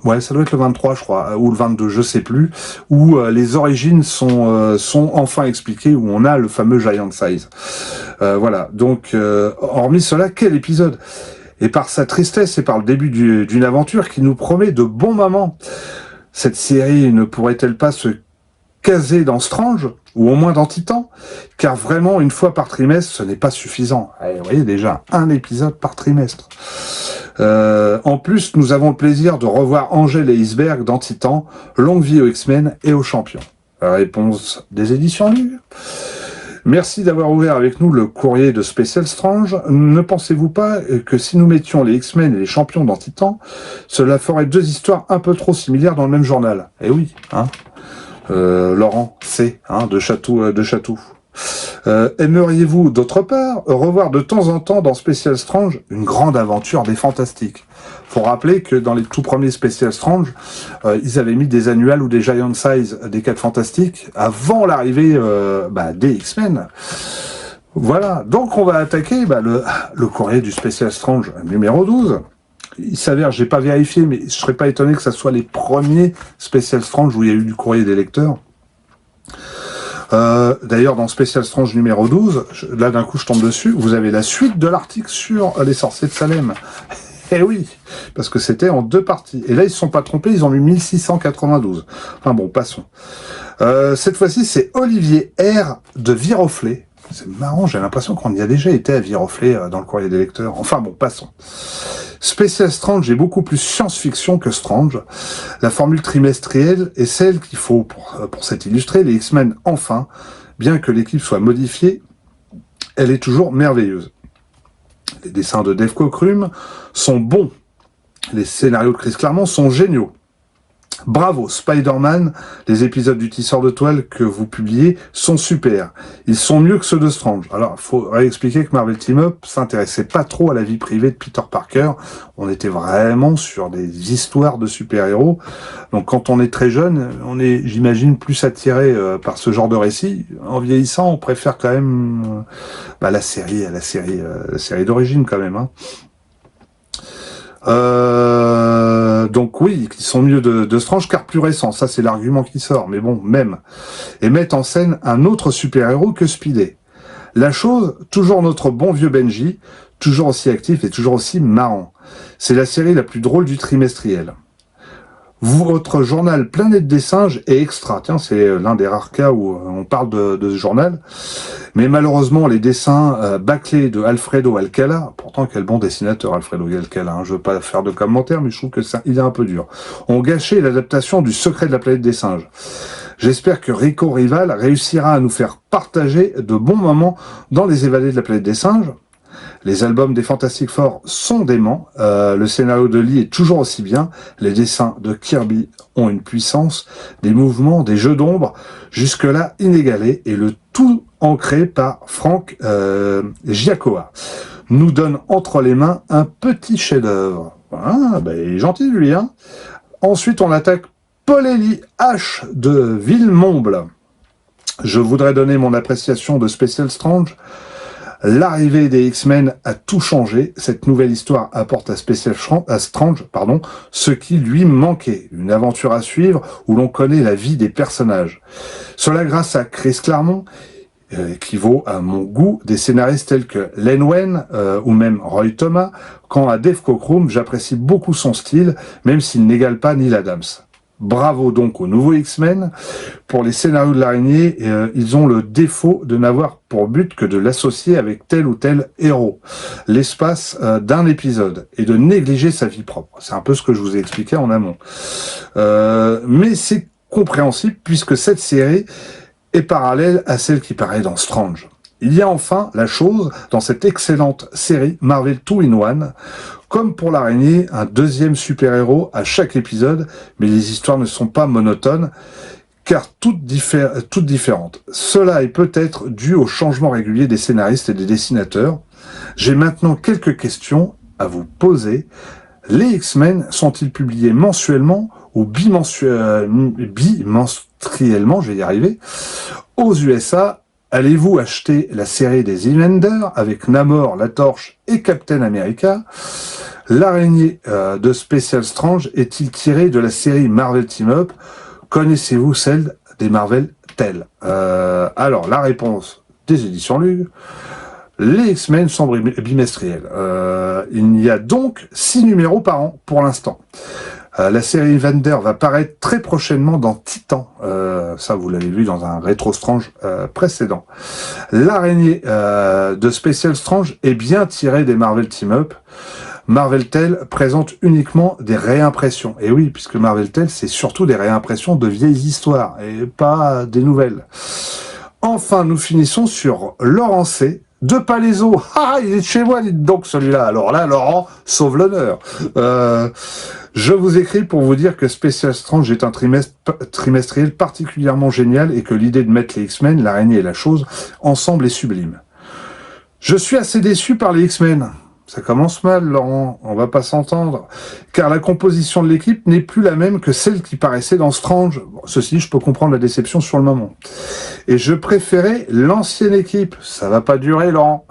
ouais, ça doit être le 23, je crois, ou le 22, je sais plus, où les origines sont enfin expliquées, où on a le fameux Giant Size. Voilà. Donc, hormis cela, quel épisode! Et par sa tristesse et par le début d'une aventure qui nous promet de bons moments. Cette série ne pourrait-elle pas se caser dans Strange, ou au moins dans Titan? Car vraiment, une fois par trimestre, ce n'est pas suffisant. Allez, vous voyez déjà, un épisode par trimestre. En plus, nous avons le plaisir de revoir Angel et Iceberg dans Titan. Longue vie aux X-Men et aux champions. Réponse des éditions Lug. Merci d'avoir ouvert avec nous le courrier de Special Strange. Ne pensez-vous pas que si nous mettions les X-Men et les champions dans Titan, cela ferait deux histoires un peu trop similaires dans le même journal? Eh oui, hein. Laurent C, hein, de Chatou. Aimeriez-vous d'autre part revoir de temps en temps dans Special Strange une grande aventure des Fantastiques? Faut rappeler que dans les tout premiers Special Strange, ils avaient mis des annuals ou des Giant Size des 4 Fantastiques avant l'arrivée des X-Men. Voilà, donc on va attaquer le courrier du Special Strange numéro 12. Il s'avère, j'ai pas vérifié, mais je serais pas étonné que ça soit les premiers Special Strange où il y a eu du courrier des lecteurs. D'ailleurs, dans Special Strange numéro 12, là d'un coup je tombe dessus, vous avez la suite de l'article sur les sorciers de Salem. Eh oui, parce que c'était en 2 parties. Et là, ils ne se sont pas trompés, ils ont mis 1692. Enfin bon, passons. Cette fois-ci, c'est Olivier R. de Viroflay. C'est marrant, j'ai l'impression qu'on y a déjà été à Viroflay dans le courrier des lecteurs. Enfin bon, passons. Special Strange est beaucoup plus science-fiction que Strange. La formule trimestrielle est celle qu'il faut pour s'être illustré. Les X-Men, enfin, bien que l'équipe soit modifiée, elle est toujours merveilleuse. Les dessins de Dave Cockrum sont bons. Les scénarios de Chris Claremont sont géniaux. Bravo, Spider-Man, les épisodes du Tisseur de Toile que vous publiez sont super. Ils sont mieux que ceux de Strange. Alors, il faut réexpliquer que Marvel Team Up s'intéressait pas trop à la vie privée de Peter Parker. On était vraiment sur des histoires de super-héros. Donc, quand on est très jeune, on est, j'imagine, plus attiré par ce genre de récit. En vieillissant, on préfère quand même la série d'origine quand même. Hein. Donc oui, ils sont mieux de Strange car plus récents, ça c'est l'argument qui sort, mais bon, même. Et mettent en scène un autre super-héros que Spidey. La chose, toujours notre bon vieux Benji, toujours aussi actif et toujours aussi marrant. C'est la série la plus drôle du trimestriel. Votre journal Planète des Singes est extra. Tiens, c'est l'un des rares cas où on parle de ce journal. Mais malheureusement, les dessins bâclés de Alfredo Alcala, pourtant quel bon dessinateur Alfredo Alcala, hein, je veux pas faire de commentaires, mais je trouve que il est un peu dur, ont gâché l'adaptation du Secret de la Planète des Singes. J'espère que Rico Rival réussira à nous faire partager de bons moments dans les évadés de la Planète des Singes. Les albums des Fantastic Four sont déments, le scénario de Lee est toujours aussi bien, les dessins de Kirby ont une puissance, des mouvements, des jeux d'ombre, jusque-là inégalés, et le tout ancré par Frank Giacoa, nous donne entre les mains un petit chef-d'œuvre. Ah, il est gentil lui, hein. Ensuite, on attaque Paul Elie H. de Villemomble. Je voudrais donner mon appréciation de Special Strange. L'arrivée des X-Men a tout changé. Cette nouvelle histoire apporte à Strange, ce qui lui manquait. Une aventure à suivre où l'on connaît la vie des personnages. Cela grâce à Chris Claremont, qui vaut à mon goût des scénaristes tels que Len Wein ou même Roy Thomas. Quant à Dave Cockrum, j'apprécie beaucoup son style, même s'il n'égale pas Neil Adams. Bravo donc aux nouveaux X-Men. Pour les scénarios de l'araignée, ils ont le défaut de n'avoir pour but que de l'associer avec tel ou tel héros, l'espace d'un épisode, et de négliger sa vie propre. C'est un peu ce que je vous ai expliqué en amont. Mais c'est compréhensible puisque cette série est parallèle à celle qui paraît dans Strange. Il y a enfin la chose dans cette excellente série Marvel 2-in-1, comme pour l'araignée, un deuxième super-héros à chaque épisode, mais les histoires ne sont pas monotones, car toutes différentes. Cela est peut-être dû au changement régulier des scénaristes et des dessinateurs. J'ai maintenant quelques questions à vous poser. Les X-Men sont-ils publiés mensuellement ou bimenstriellement, je vais y arriver, aux USA? Allez-vous acheter la série des Inlanders avec Namor, la Torche et Captain America? L'araignée de Special Strange est-il tiré de la série Marvel Team Up? Connaissez-vous celle des Marvel Tell? Alors, la réponse des éditions Lug. Les X-Men sont bimestriels. Il y a donc 6 numéros par an pour l'instant. La série Vander va paraître très prochainement dans Titan. Ça, vous l'avez vu dans un Rétro Strange précédent. L'araignée de Special Strange est bien tirée des Marvel Team Up. Marvel Tell présente uniquement des réimpressions. Et oui, puisque Marvel Tell, c'est surtout des réimpressions de vieilles histoires et pas des nouvelles. Enfin, nous finissons sur Laurent C. de Palaiso. Ah, il est de chez moi, dites donc celui-là. Alors là, Laurent, sauve l'honneur. Je vous écris pour vous dire que Special Strange est un trimestriel particulièrement génial et que l'idée de mettre les X-Men, l'araignée et la chose, ensemble est sublime. Je suis assez déçu par les X-Men. Ça commence mal, Laurent, on va pas s'entendre, car la composition de l'équipe n'est plus la même que celle qui paraissait dans Strange. Bon, ceci, je peux comprendre la déception sur le moment. Et je préférais l'ancienne équipe. Ça va pas durer, Laurent.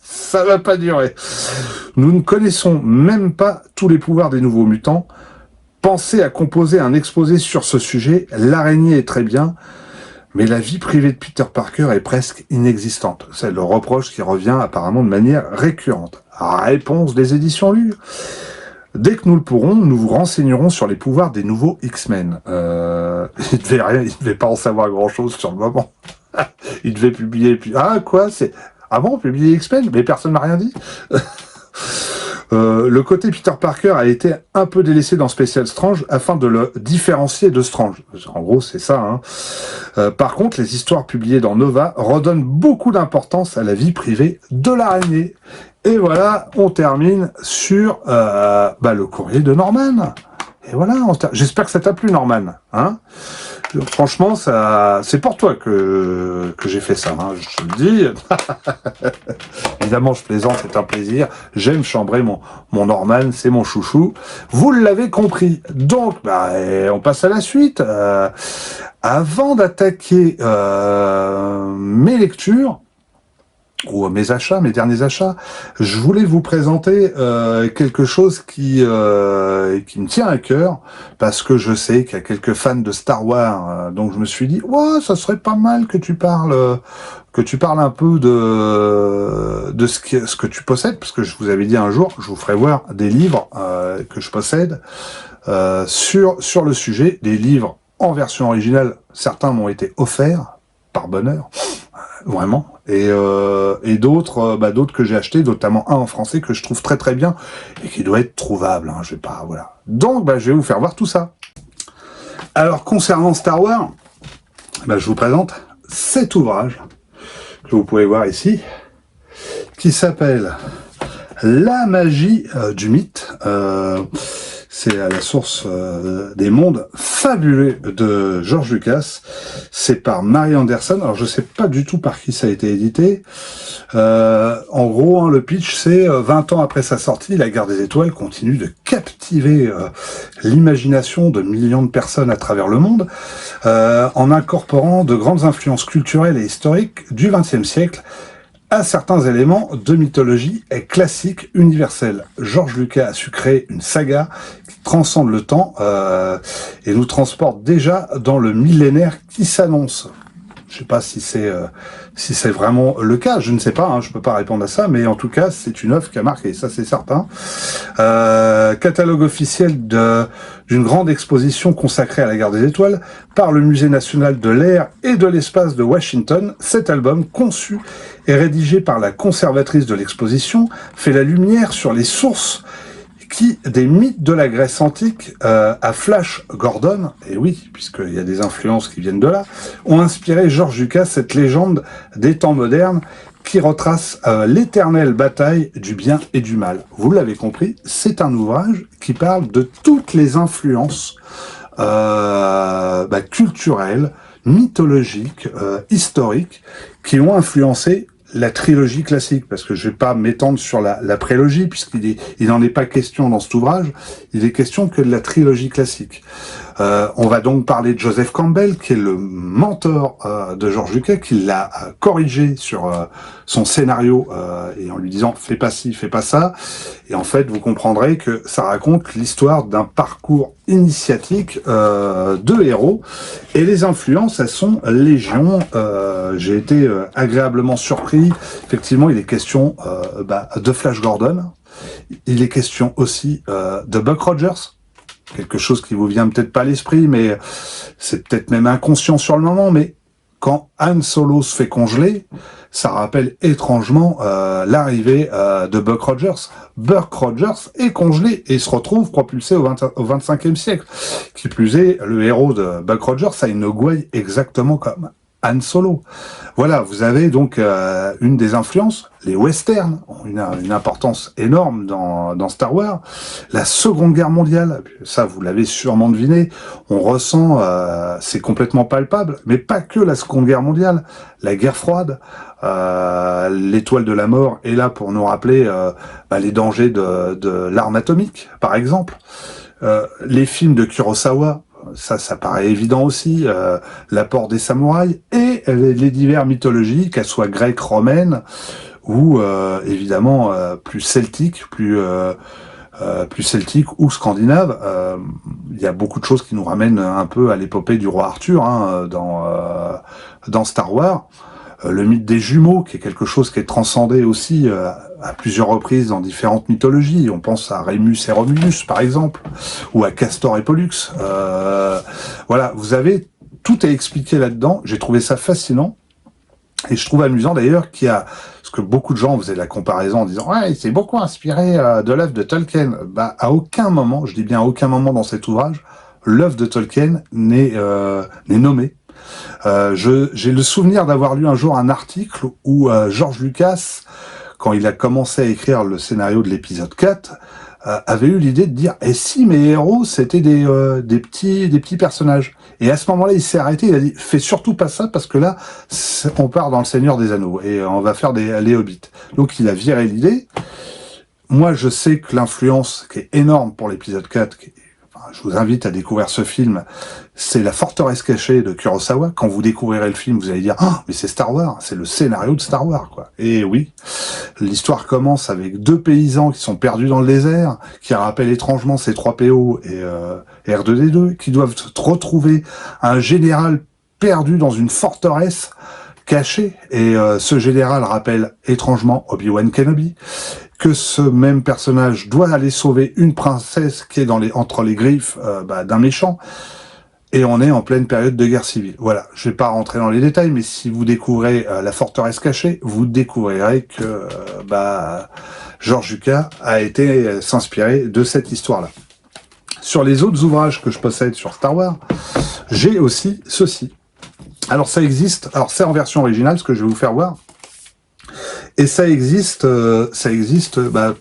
Ça va pas durer. Nous ne connaissons même pas tous les pouvoirs des nouveaux mutants. Pensez à composer un exposé sur ce sujet. L'araignée est très bien, mais la vie privée de Peter Parker est presque inexistante. C'est le reproche qui revient apparemment de manière récurrente. Réponse des éditions Lug. Dès que nous le pourrons, nous vous renseignerons sur les pouvoirs des nouveaux X-Men. Il devait pas en savoir grand-chose sur le moment. Il devait publier... Ah, quoi, c'est... Ah bon, publier X-Men? Mais personne n'a rien dit. Le côté Peter Parker a été un peu délaissé dans Special Strange afin de le différencier de Strange. En gros, c'est ça. Par contre, les histoires publiées dans Nova redonnent beaucoup d'importance à la vie privée de l'araignée. Et voilà, on termine sur le courrier de Norman. Et voilà, j'espère que ça t'a plu, Norman. Franchement, c'est pour toi que j'ai fait ça, je te le dis. Évidemment, je plaisante, c'est un plaisir. J'aime chambrer mon Norman, c'est mon chouchou. Vous l'avez compris. Donc, on passe à la suite. Avant d'attaquer mes lectures, ou mes achats, mes derniers achats, je voulais vous présenter quelque chose qui me tient à cœur, parce que je sais qu'il y a quelques fans de Star Wars, donc je me suis dit, ouais, ça serait pas mal que tu parles un peu de ce que tu possèdes, parce que je vous avais dit un jour, je vous ferai voir des livres que je possède sur le sujet, des livres en version originale, certains m'ont été offerts, par bonheur, vraiment, et d'autres que j'ai achetés, notamment un en français que je trouve très très bien et qui doit être trouvable. Je vais pas, voilà. Donc je vais vous faire voir tout ça. Alors concernant Star Wars, je vous présente cet ouvrage que vous pouvez voir ici, qui s'appelle La magie du mythe. C'est à la source des mondes fabuleux de George Lucas. C'est par Mary Anderson. Alors je sais pas du tout par qui ça a été édité. En gros, le pitch, c'est 20 ans après sa sortie, la Guerre des Étoiles continue de captiver l'imagination de millions de personnes à travers le monde, en incorporant de grandes influences culturelles et historiques du XXe siècle à certains éléments de mythologie et classique universelle. George Lucas a su créer une saga qui transcende le temps et nous transporte déjà dans le millénaire qui s'annonce. Je sais pas si c'est vraiment le cas, je ne sais pas, je peux pas répondre à ça, mais en tout cas, c'est une œuvre qui a marqué, ça c'est certain. Catalogue officiel d'une grande exposition consacrée à la Guerre des Étoiles par le Musée national de l'air et de l'espace de Washington. Cet album, conçu et rédigé par la conservatrice de l'exposition, fait la lumière sur les sources des mythes de la Grèce antique à Flash Gordon, et oui, puisqu'il y a des influences qui viennent de là, ont inspiré George Lucas cette légende des temps modernes qui retrace l'éternelle bataille du bien et du mal. Vous l'avez compris, c'est un ouvrage qui parle de toutes les influences culturelles, mythologiques, historiques, qui ont influencé la trilogie classique, parce que je vais pas m'étendre sur la prélogie, puisqu'il n'en est pas question dans cet ouvrage, il est question que de la trilogie classique. On va donc parler de Joseph Campbell, qui est le mentor de George Lucas, qui l'a corrigé sur son scénario et en lui disant fais pas ci, fais pas ça. Et en fait, vous comprendrez que ça raconte l'histoire d'un parcours initiatique de héros. Et les influences, elles sont légion. J'ai été agréablement surpris. Effectivement, il est question de Flash Gordon. Il est question aussi de Buck Rogers. Quelque chose qui vous vient peut-être pas à l'esprit, mais c'est peut-être même inconscient sur le moment, mais quand Han Solo se fait congeler, ça rappelle étrangement l'arrivée de Buck Rogers. Buck Rogers est congelé et se retrouve propulsé au 25e siècle. Qui plus est, le héros de Buck Rogers a une gouaille exactement comme Han Solo. Voilà, vous avez donc une des influences. Les westerns ont une importance énorme dans Star Wars. La Seconde Guerre mondiale, ça vous l'avez sûrement deviné, on ressent, c'est complètement palpable, mais pas que la Seconde Guerre mondiale, la guerre froide, l'étoile de la mort est là pour nous rappeler les dangers de l'arme atomique, par exemple. Les films de Kurosawa, ça paraît évident aussi, l'apport des samouraïs et les divers mythologies, qu'elles soient grecques, romaines ou évidemment plus celtiques, plus celtique ou scandinave. Il y a beaucoup de choses qui nous ramènent un peu à l'épopée du roi Arthur dans Star Wars. Le mythe des jumeaux, qui est quelque chose qui est transcendé aussi à plusieurs reprises dans différentes mythologies. On pense à Rémus et Romulus, par exemple, ou à Castor et Pollux. Voilà, vous avez tout est expliqué là-dedans. J'ai trouvé ça fascinant. Et je trouve amusant d'ailleurs qu'il y a, parce que beaucoup de gens faisaient la comparaison en disant ouais, c'est beaucoup inspiré de l'œuvre de Tolkien. À aucun moment, je dis bien à aucun moment dans cet ouvrage, l'œuvre de Tolkien n'est nommée. J'ai le souvenir d'avoir lu un jour un article où George Lucas, quand il a commencé à écrire le scénario de l'épisode 4, avait eu l'idée de dire et si mes héros c'était des petits personnages. Et à ce moment-là, il s'est arrêté, il a dit fais surtout pas ça parce que là on part dans le Seigneur des Anneaux et on va faire les Hobbits. Donc il a viré l'idée. Moi, je sais que l'influence qui est énorme pour l'épisode 4, je vous invite à découvrir ce film, c'est La Forteresse cachée de Kurosawa. Quand vous découvrirez le film, vous allez dire « Ah, mais c'est Star Wars, c'est le scénario de Star Wars, quoi ». Et oui, l'histoire commence avec deux paysans qui sont perdus dans le désert, qui rappellent étrangement C-3PO et R2-D2, qui doivent retrouver un général perdu dans une forteresse cachée. Et ce général rappelle étrangement Obi-Wan Kenobi, que ce même personnage doit aller sauver une princesse qui est entre les griffes d'un méchant, et on est en pleine période de guerre civile. Voilà, je vais pas rentrer dans les détails, mais si vous découvrez La Forteresse cachée, vous découvrirez que George Lucas a été s'inspirer de cette histoire-là. Sur les autres ouvrages que je possède sur Star Wars, j'ai aussi ceci. Alors ça existe, alors c'est en version originale, ce que je vais vous faire voir. Et ça existe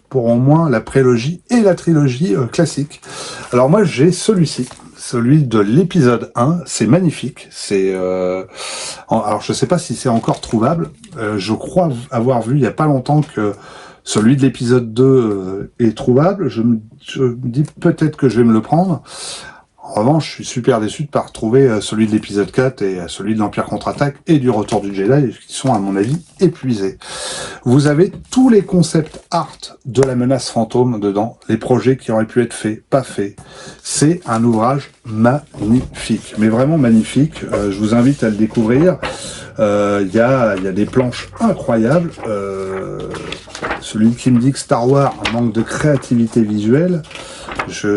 pour au moins la prélogie et la trilogie classique. Alors moi j'ai celui-ci, celui de l'épisode 1, c'est magnifique. C'est alors je sais pas si c'est encore trouvable. Je crois avoir vu il y a pas longtemps que celui de l'épisode 2 est trouvable. Je me dis peut-être que je vais me le prendre. En revanche, je suis super déçu de ne pas retrouver celui de l'épisode 4 et celui de l'Empire contre-attaque et du Retour du Jedi, qui sont, à mon avis, épuisés. Vous avez tous les concepts art de la menace fantôme dedans, les projets qui auraient pu être faits, pas faits. C'est un ouvrage magnifique, mais vraiment magnifique. Je vous invite à le découvrir. Il y a des planches incroyables. Celui qui me dit que Star Wars manque de créativité visuelle,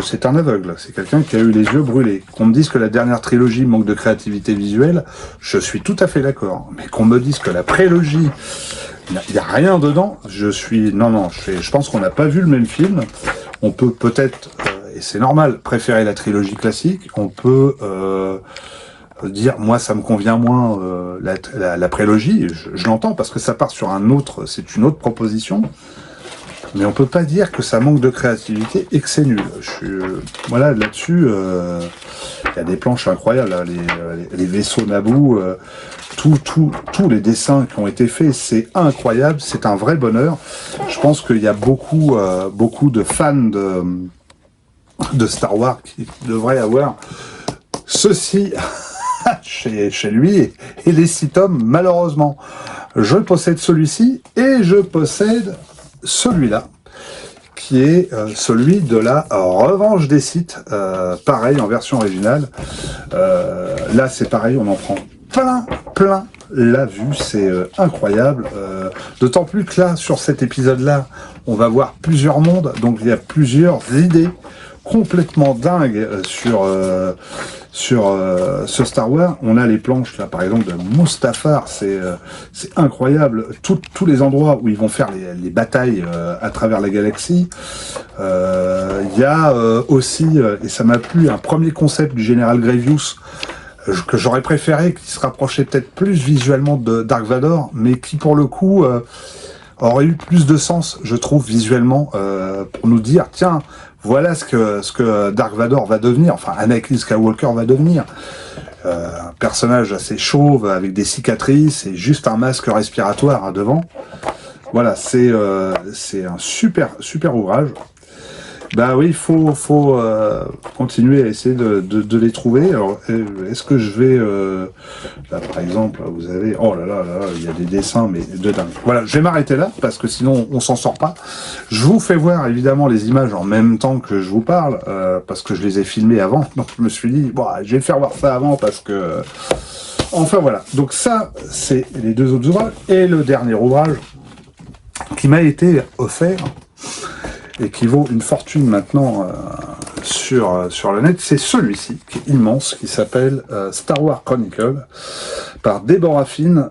c'est un aveugle, c'est quelqu'un qui a eu les yeux brûlés. Qu'on me dise que la dernière trilogie manque de créativité visuelle, je suis tout à fait d'accord. Mais qu'on me dise que la prélogie, il n'y a rien dedans, je pense qu'on n'a pas vu le même film. On peut peut-être, et c'est normal, préférer la trilogie classique. On peut dire, moi ça me convient moins la prélogie, je l'entends parce que ça part sur c'est une autre proposition. Mais on peut pas dire que ça manque de créativité et que c'est nul. Voilà, là-dessus, il y a des planches incroyables, là, les vaisseaux Naboo, tous les dessins qui ont été faits, c'est incroyable, c'est un vrai bonheur. Je pense qu'il y a beaucoup de fans de Star Wars qui devraient avoir ceci chez lui, et les 6 tomes, malheureusement. Je possède celui-ci, et je possède celui-là, qui est celui de la Revanche des Sith, pareil, en version originale. Là, c'est pareil, on en prend plein la vue, c'est incroyable. D'autant plus que là, sur cet épisode-là, on va voir plusieurs mondes, donc il y a plusieurs idées complètement dingues sur ce Star Wars. On a les planches là, par exemple, de Mustafar, c'est incroyable. Tous les endroits où ils vont faire les batailles à travers la galaxie. Il y a aussi, et ça m'a plu, un premier concept du général Grievous que j'aurais préféré, qui se rapprochait peut-être plus visuellement de Dark Vador, mais qui pour le coup aurait eu plus de sens, je trouve, visuellement, pour nous dire, tiens, voilà ce que Dark Vador va devenir, enfin Anakin Skywalker va devenir. Un personnage assez chauve, avec des cicatrices, et juste un masque respiratoire devant. Voilà, c'est un super ouvrage. Bah oui, il faut continuer à essayer de les trouver. Alors, est-ce que je vais... là, par exemple, vous avez... Oh là là, il y a des dessins, mais de dingue. Voilà, je vais m'arrêter là, parce que sinon, on s'en sort pas. Je vous fais voir, évidemment, les images en même temps que je vous parle, parce que je les ai filmées avant. Donc, je me suis dit, bon, je vais faire voir ça avant, parce que... Enfin, voilà. Donc ça, c'est les 2 autres ouvrages. Et le dernier ouvrage qui m'a été offert... et qui vaut une fortune maintenant sur le net, c'est celui-ci, qui est immense, qui s'appelle Star Wars Chronicle, par Deborah Finn.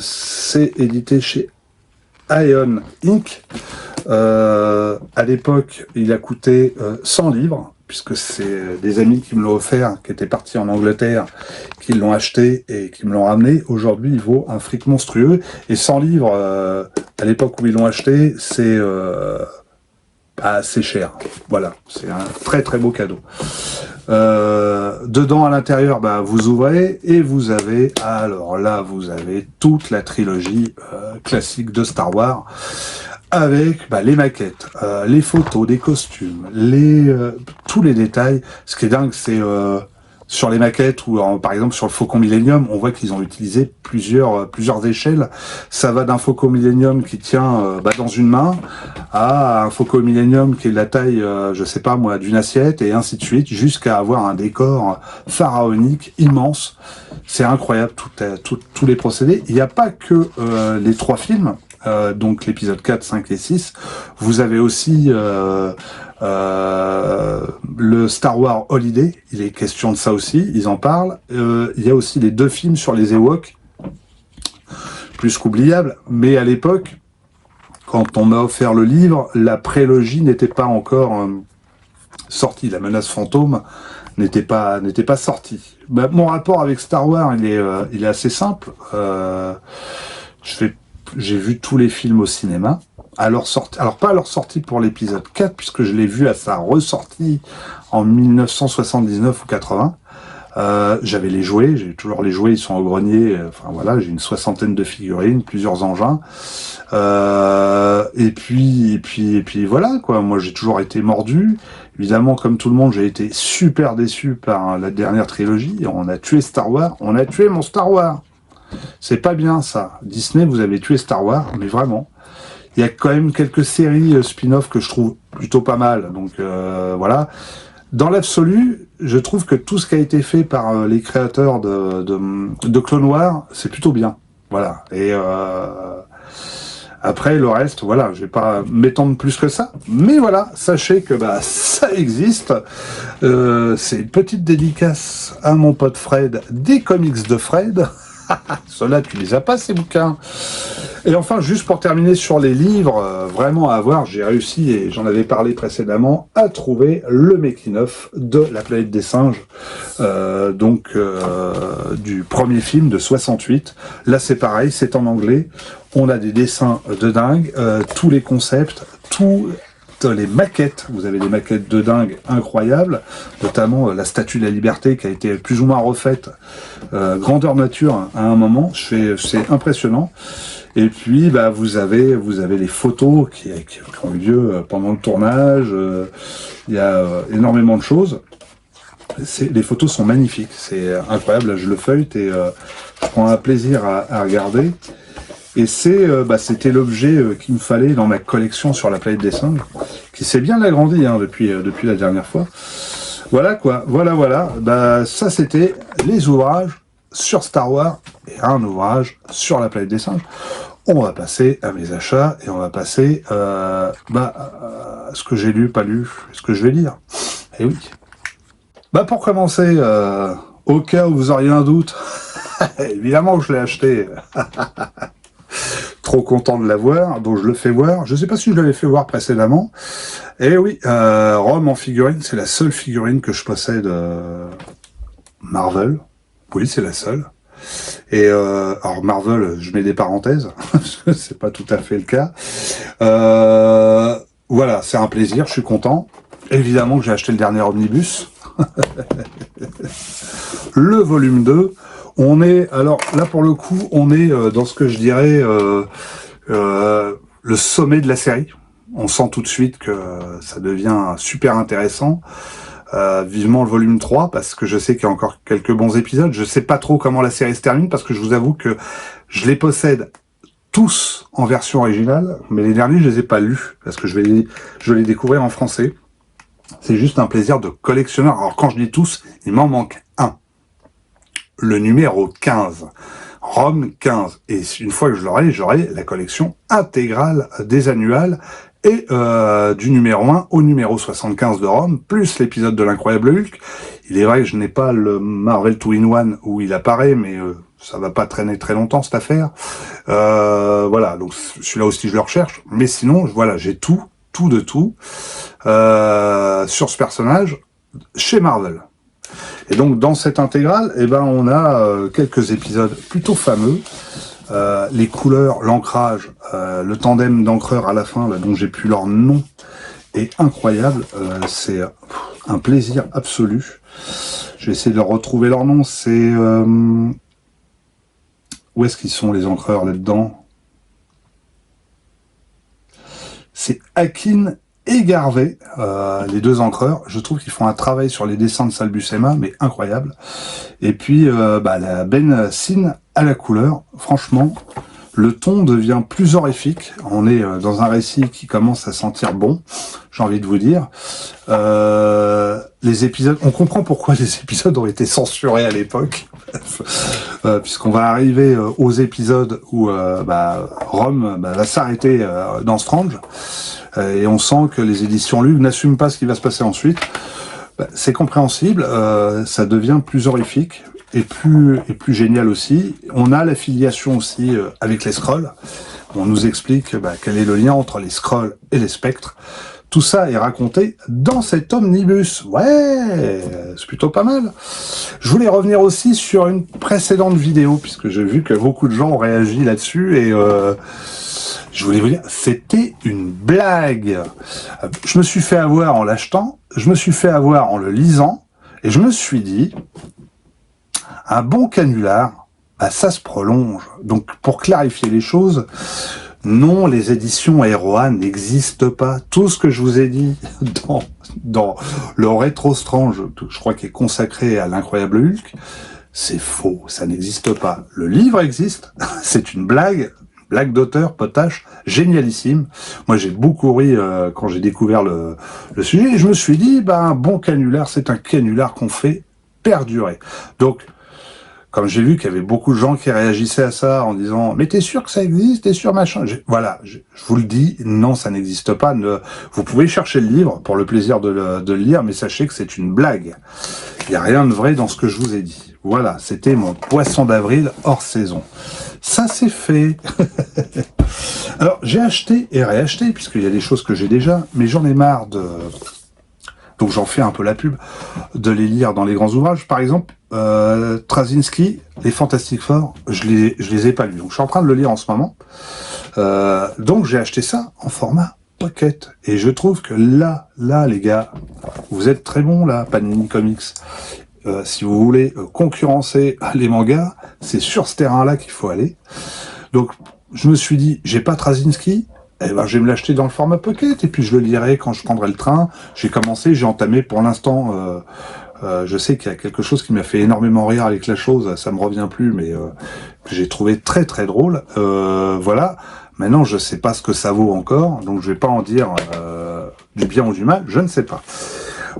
C'est édité chez Aeon Inc. À l'époque, il a coûté 100 livres, puisque c'est des amis qui me l'ont offert, qui étaient partis en Angleterre, qui l'ont acheté et qui me l'ont ramené. Aujourd'hui, il vaut un fric monstrueux. Et 100 livres, à l'époque où ils l'ont acheté, c'est cher. Voilà, c'est un très beau cadeau. Dedans, à l'intérieur, vous ouvrez et vous avez, alors là, vous avez toute la trilogie classique de Star Wars, avec les maquettes, les photos, des costumes, tous les détails. Ce qui est dingue, c'est sur les maquettes ou par exemple sur le Faucon Millenium, on voit qu'ils ont utilisé plusieurs échelles. Ça va d'un Faucon Millenium qui tient dans une main à un Faucon Millenium qui est de la taille, je sais pas moi, d'une assiette, et ainsi de suite, jusqu'à avoir un décor pharaonique immense. C'est incroyable, tous les procédés. Il n'y a pas que les 3 films. Donc l'épisode 4, 5 et 6, vous avez aussi le Star Wars Holiday, il est question de ça aussi, ils en parlent. Il y a aussi les 2 films sur les Ewoks, plus qu'oubliables, mais à l'époque, quand on m'a offert le livre, la prélogie n'était pas encore sortie, la menace fantôme n'était pas sortie. Mon rapport avec Star Wars, il est assez simple. J'ai vu tous les films au cinéma, à leur sortie, alors pas à leur sortie pour l'épisode 4, puisque je l'ai vu à sa ressortie en 1979 ou 80. J'avais les jouets, j'ai toujours les jouets, ils sont au grenier, enfin voilà, j'ai une 60aine de figurines, plusieurs engins. Et puis voilà, quoi. Moi, j'ai toujours été mordu. Évidemment, comme tout le monde, j'ai été super déçu par la dernière trilogie. On a tué Star Wars, on a tué mon Star Wars. C'est pas bien ça. Disney, vous avez tué Star Wars, mais vraiment. Il y a quand même quelques séries spin-off que je trouve plutôt pas mal. Donc voilà. Dans l'absolu, je trouve que tout ce qui a été fait par les créateurs de Clone Wars, c'est plutôt bien. Voilà. Et après, le reste, voilà, je vais pas m'étendre plus que ça. Mais voilà, sachez que ça existe. C'est une petite dédicace à mon pote Fred, des comics de Fred. Ceux-là, tu les as pas, ces bouquins. Et enfin, juste pour terminer sur les livres, vraiment à avoir, j'ai réussi, et j'en avais parlé précédemment, à trouver le making-of de La Planète des Singes, du premier film de 68. Là, c'est pareil, c'est en anglais. On a des dessins de dingue, tous les concepts, les maquettes, vous avez des maquettes de dingue incroyables, notamment la Statue de la Liberté qui a été plus ou moins refaite grandeur nature à un moment, c'est impressionnant. Et puis vous avez les photos qui ont eu lieu pendant le tournage, il y a énormément de choses. les photos sont magnifiques, c'est incroyable. Là, je le feuillete et je prends un plaisir à regarder. Et c'était l'objet qu'il me fallait dans ma collection sur la planète des singes, qui s'est bien agrandi depuis la dernière fois. Voilà quoi, voilà. Bah, ça c'était les ouvrages sur Star Wars et un ouvrage sur la planète des singes. On va passer à mes achats et on va passer à ce que j'ai lu, pas lu, ce que je vais lire. Et oui. Bah pour commencer, au cas où vous auriez un doute, évidemment que je l'ai acheté. Trop content de l'avoir, donc je le fais voir. Je sais pas si je l'avais fait voir précédemment. Et oui, Rome en figurine, c'est la seule figurine que je possède Marvel. Oui, c'est la seule. Et alors Marvel, je mets des parenthèses, parce que c'est pas tout à fait le cas. Voilà, c'est un plaisir, je suis content. Évidemment que j'ai acheté le dernier omnibus. Le volume 2. On est, alors là pour le coup, on est dans ce que je dirais le sommet de la série. On sent tout de suite que ça devient super intéressant. Vivement le volume 3, parce que je sais qu'il y a encore quelques bons épisodes. Je sais pas trop comment la série se termine, parce que je vous avoue que je les possède tous en version originale, mais les derniers, je les ai pas lus, parce que je vais les découvrir en français. C'est juste un plaisir de collectionneur. Alors quand je dis tous, il m'en manque un. Le numéro 15. Rome 15. Et une fois que je l'aurai, j'aurai la collection intégrale des annuals et du numéro 1 au numéro 75 de Rome, plus l'épisode de l'incroyable Hulk. Il est vrai que je n'ai pas le Marvel 2-in-1 où il apparaît, mais ça va pas traîner très longtemps cette affaire. Voilà, donc celui-là aussi je le recherche. Mais sinon, voilà, j'ai tout de tout sur ce personnage chez Marvel. Et donc dans cette intégrale, on a quelques épisodes plutôt fameux. Les couleurs, l'ancrage, le tandem d'encreurs à la fin, là, dont j'ai plus leur nom, est incroyable. C'est un plaisir absolu. Je vais essayer de retrouver leur nom. C'est où est-ce qu'ils sont les encreurs là-dedans? C'est Akin et Garvey, les deux encreurs. Je trouve qu'ils font un travail sur les dessins de Sal Buscema, mais incroyable. Et puis la Ben Sin à la couleur, franchement, le ton devient plus horrifique. On est dans un récit qui commence à sentir bon, j'ai envie de vous dire. Les épisodes, on comprend pourquoi les épisodes ont été censurés à l'époque, puisqu'on va arriver aux épisodes où Rome va s'arrêter dans Strange. Et on sent que les éditions Lug n'assument pas ce qui va se passer ensuite. C'est compréhensible, ça devient plus horrifique et plus génial aussi. On a l'affiliation aussi avec les Skrulls. On nous explique quel est le lien entre les Skrulls et les Spectres. Tout ça est raconté dans cet omnibus. Ouais, c'est plutôt pas mal. Je voulais revenir aussi sur une précédente vidéo, puisque j'ai vu que beaucoup de gens ont réagi là-dessus, et je voulais vous dire, c'était une blague. Je me suis fait avoir en l'achetant, je me suis fait avoir en le lisant, et je me suis dit, un bon canular, ça se prolonge. Donc, pour clarifier les choses, non, les éditions Aeroa n'existent pas. Tout ce que je vous ai dit dans le Rétro Strange, je crois qu'il est consacré à l'incroyable Hulk, c'est faux, ça n'existe pas. Le livre existe, c'est une blague d'auteur, potache, génialissime. Moi, j'ai beaucoup ri quand j'ai découvert le sujet, et je me suis dit, un bon canular, c'est un canular qu'on fait perdurer. Donc, comme j'ai vu qu'il y avait beaucoup de gens qui réagissaient à ça en disant « Mais t'es sûr que ça existe? T'es sûr machin ?» Voilà, je vous le dis, non, ça n'existe pas. Vous pouvez chercher le livre pour le plaisir de le lire, mais sachez que c'est une blague. Il n'y a rien de vrai dans ce que je vous ai dit. Voilà, c'était mon poisson d'avril hors saison. Ça, c'est fait. Alors, j'ai acheté et réacheté, puisqu'il y a des choses que j'ai déjà, mais j'en ai marre de... Donc j'en fais un peu la pub, de les lire dans les grands ouvrages. Par exemple, Straczynski, les Fantastic Four, je les ai pas lus. Donc je suis en train de le lire en ce moment. Donc j'ai acheté ça en format pocket. Et je trouve que là, les gars, vous êtes très bons là, Panini Comics. Si vous voulez concurrencer les mangas, c'est sur ce terrain-là qu'il faut aller. Donc je me suis dit, j'ai pas Straczynski, je vais me l'acheter dans le format pocket, et puis je le lirai quand je prendrai le train. J'ai entamé pour l'instant Je sais qu'il y a quelque chose qui m'a fait énormément rire avec la chose, ça me revient plus, mais que j'ai trouvé très très drôle. Voilà. Maintenant, je sais pas ce que ça vaut encore, donc je vais pas en dire du bien ou du mal, je ne sais pas.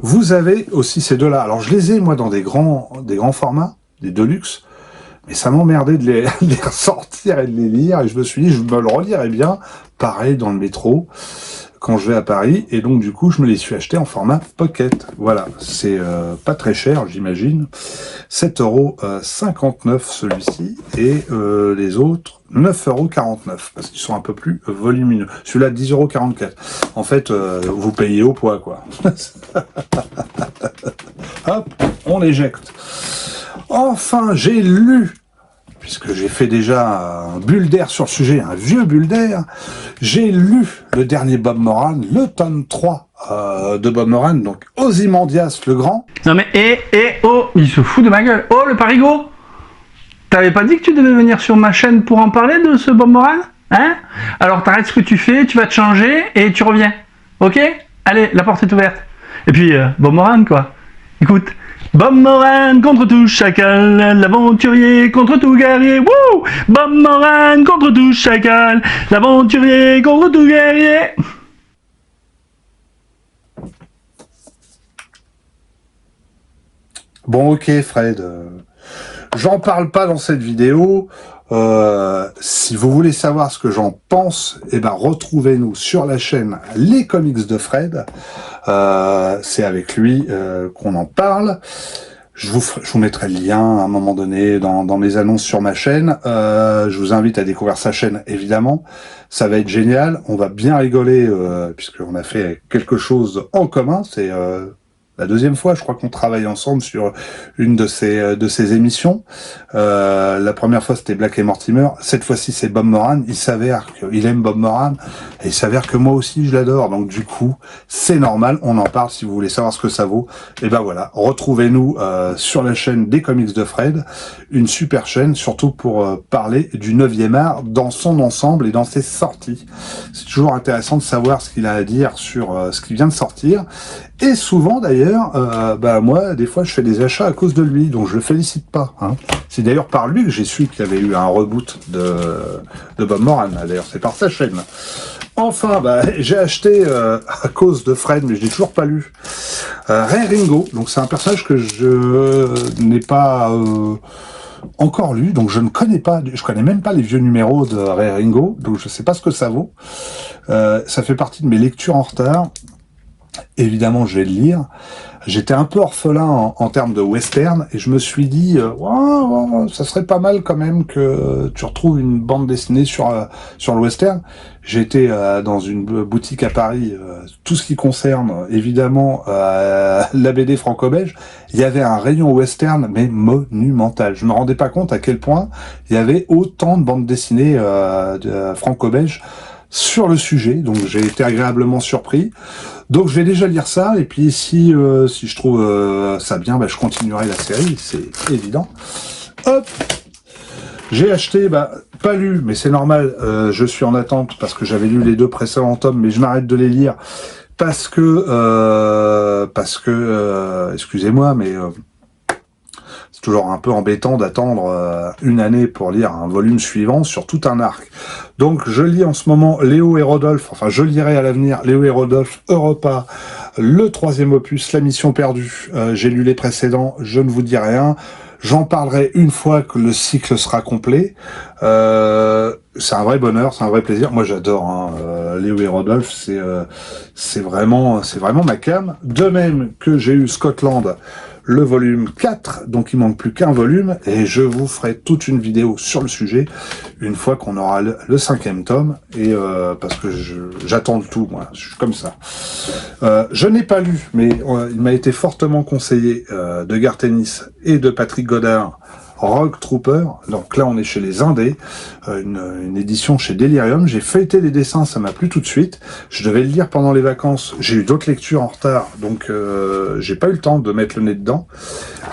Vous avez aussi ces deux-là. Alors, je les ai, moi, dans des grands formats, des deluxe, mais ça m'emmerdait de les ressortir et de les lire, et je me suis dit, je me le relirais bien, pareil, dans le métro, quand je vais à Paris, et donc, du coup, je me les suis achetés en format pocket. Voilà, c'est pas très cher, j'imagine. 7,59 € celui-ci, et les autres, 9,49 €, parce qu'ils sont un peu plus volumineux. Celui-là, 10,44 €. En fait, vous payez au poids, quoi. Hop, on l'éjecte. Enfin, j'ai lu, puisque j'ai fait déjà un bulle d'air sur le sujet, un vieux bulle d'air, j'ai lu le dernier Bob Moran, le tome 3 de Bob Moran, donc Ozymandias le Grand. Non mais, oh, il se fout de ma gueule. Oh, le parigot, t'avais pas dit que tu devais venir sur ma chaîne pour en parler de ce Bob Moran? Hein? Alors t'arrêtes ce que tu fais, tu vas te changer et tu reviens. Ok? Allez, la porte est ouverte. Et puis, Bob Moran, quoi. Écoute, Bob Moran contre tout chacal, l'aventurier contre tout guerrier. Wouh! Bob Moran contre tout chacal, l'aventurier contre tout guerrier. Bon, ok, Fred. J'en parle pas dans cette vidéo. Si vous voulez savoir ce que j'en pense, eh ben retrouvez-nous sur la chaîne Les Comics de Fred. C'est avec lui qu'on en parle. Je vous mettrai le lien à un moment donné dans mes annonces sur ma chaîne. Je vous invite à découvrir sa chaîne, évidemment. Ça va être génial. On va bien rigoler puisqu'on a fait quelque chose en commun. C'est la deuxième fois, je crois qu'on travaille ensemble sur une de ces émissions. La première fois, c'était Black et Mortimer. Cette fois-ci, c'est Bob Moran. Il s'avère qu'il aime Bob Moran. Et il s'avère que moi aussi, je l'adore. Donc, du coup, c'est normal. On en parle si vous voulez savoir ce que ça vaut. Et ben voilà. Retrouvez-nous sur la chaîne des Comics de Fred. Une super chaîne, surtout pour parler du 9e art dans son ensemble et dans ses sorties. C'est toujours intéressant de savoir ce qu'il a à dire sur ce qui vient de sortir. Et souvent d'ailleurs, moi, des fois, je fais des achats à cause de lui, donc je le félicite pas. Hein. C'est d'ailleurs par lui que j'ai su qu'il y avait eu un reboot de Bob Moran. D'ailleurs, c'est par sa chaîne. Enfin, j'ai acheté à cause de Fred, mais je l'ai toujours pas lu. Ray Ringo, donc c'est un personnage que je n'ai pas encore lu, donc je ne connais pas, je connais même pas les vieux numéros de Ray Ringo, donc je sais pas ce que ça vaut. Ça fait partie de mes lectures en retard. Évidemment, je vais le lire. J'étais un peu orphelin en termes de western et je me suis dit, ça serait pas mal quand même que tu retrouves une bande dessinée sur le western. J'étais dans une boutique à Paris, tout ce qui concerne évidemment la BD franco-belge. Il y avait un rayon western mais monumental. Je me rendais pas compte à quel point il y avait autant de bandes dessinées franco-belges sur le sujet, donc j'ai été agréablement surpris. Donc je vais déjà lire ça, et puis si je trouve ça bien, je continuerai la série, c'est évident. Hop, j'ai acheté, pas lu, mais c'est normal, je suis en attente, parce que j'avais lu les 2 précédents tomes, mais je m'arrête de les lire, parce que excusez-moi, mais c'est toujours un peu embêtant d'attendre une année pour lire un volume suivant sur tout un arc. Donc je lis en ce moment Léo et Rodolphe, enfin je lirai à l'avenir Léo et Rodolphe Europa, le 3e opus, La Mission Perdue. J'ai lu les précédents, je ne vous dis rien. J'en parlerai une fois que le cycle sera complet. C'est un vrai bonheur, c'est un vrai plaisir. Moi j'adore Léo et Rodolphe, c'est vraiment ma came. De même que j'ai eu Scotland, le volume 4, donc il manque plus qu'un volume, et je vous ferai toute une vidéo sur le sujet, une fois qu'on aura le 5e tome, et parce que j'attends tout, moi, je suis comme ça. Je n'ai pas lu, mais il m'a été fortement conseillé de Garth Ennis et de Patrick Godard, Rogue Trooper. Donc là, on est chez les Indés, une édition chez Delirium. J'ai feuilleté les dessins, ça m'a plu tout de suite. Je devais le lire pendant les vacances. J'ai eu d'autres lectures en retard, donc j'ai pas eu le temps de mettre le nez dedans.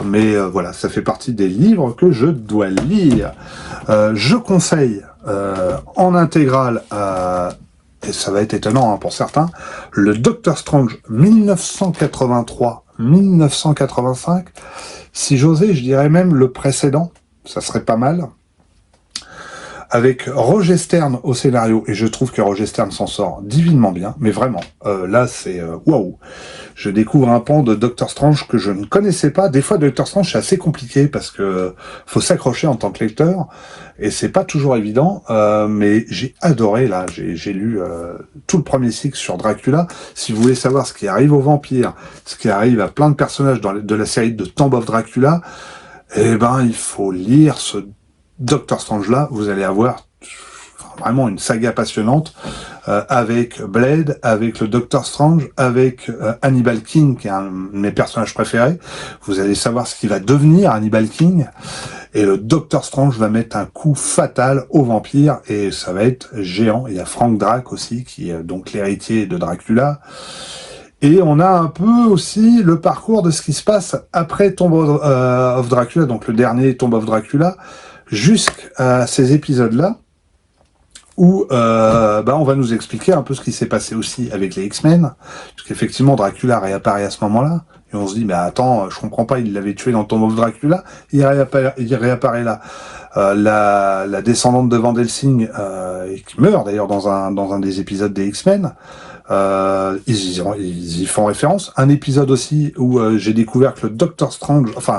Mais voilà, ça fait partie des livres que je dois lire. Je conseille en intégrale et ça va être étonnant pour certains, le Doctor Strange 1983 1985. Si j'osais, je dirais même le précédent, ça serait pas mal. Avec Roger Stern au scénario, et je trouve que Roger Stern s'en sort divinement bien, mais vraiment, là c'est waouh. Je découvre un pan de Doctor Strange que je ne connaissais pas. Des fois, Doctor Strange c'est assez compliqué parce que faut s'accrocher en tant que lecteur, et c'est pas toujours évident. Mais j'ai adoré là. J'ai lu tout le premier cycle sur Dracula. Si vous voulez savoir ce qui arrive aux vampires, ce qui arrive à plein de personnages de la série de Tomb of Dracula, eh ben il faut lire ce Doctor Strange là, vous allez avoir vraiment une saga passionnante avec Blade, avec le Doctor Strange, avec Hannibal King qui est un de mes personnages préférés. Vous allez savoir ce qu'il va devenir Hannibal King, et le Doctor Strange va mettre un coup fatal aux vampires et ça va être géant. Il y a Frank Drake aussi qui est donc l'héritier de Dracula. Et on a un peu aussi le parcours de ce qui se passe après Tomb of Dracula, donc le dernier Tomb of Dracula, jusqu'à ces épisodes-là, où on va nous expliquer un peu ce qui s'est passé aussi avec les X-Men, parce qu'effectivement Dracula réapparaît à ce moment-là, et on se dit, mais attends, je comprends pas, il l'avait tué dans Tomb of Dracula, il réapparaît là. La descendante de Van Helsing, qui meurt d'ailleurs dans un des épisodes des X-Men, ils y font référence. Un épisode aussi où j'ai découvert que le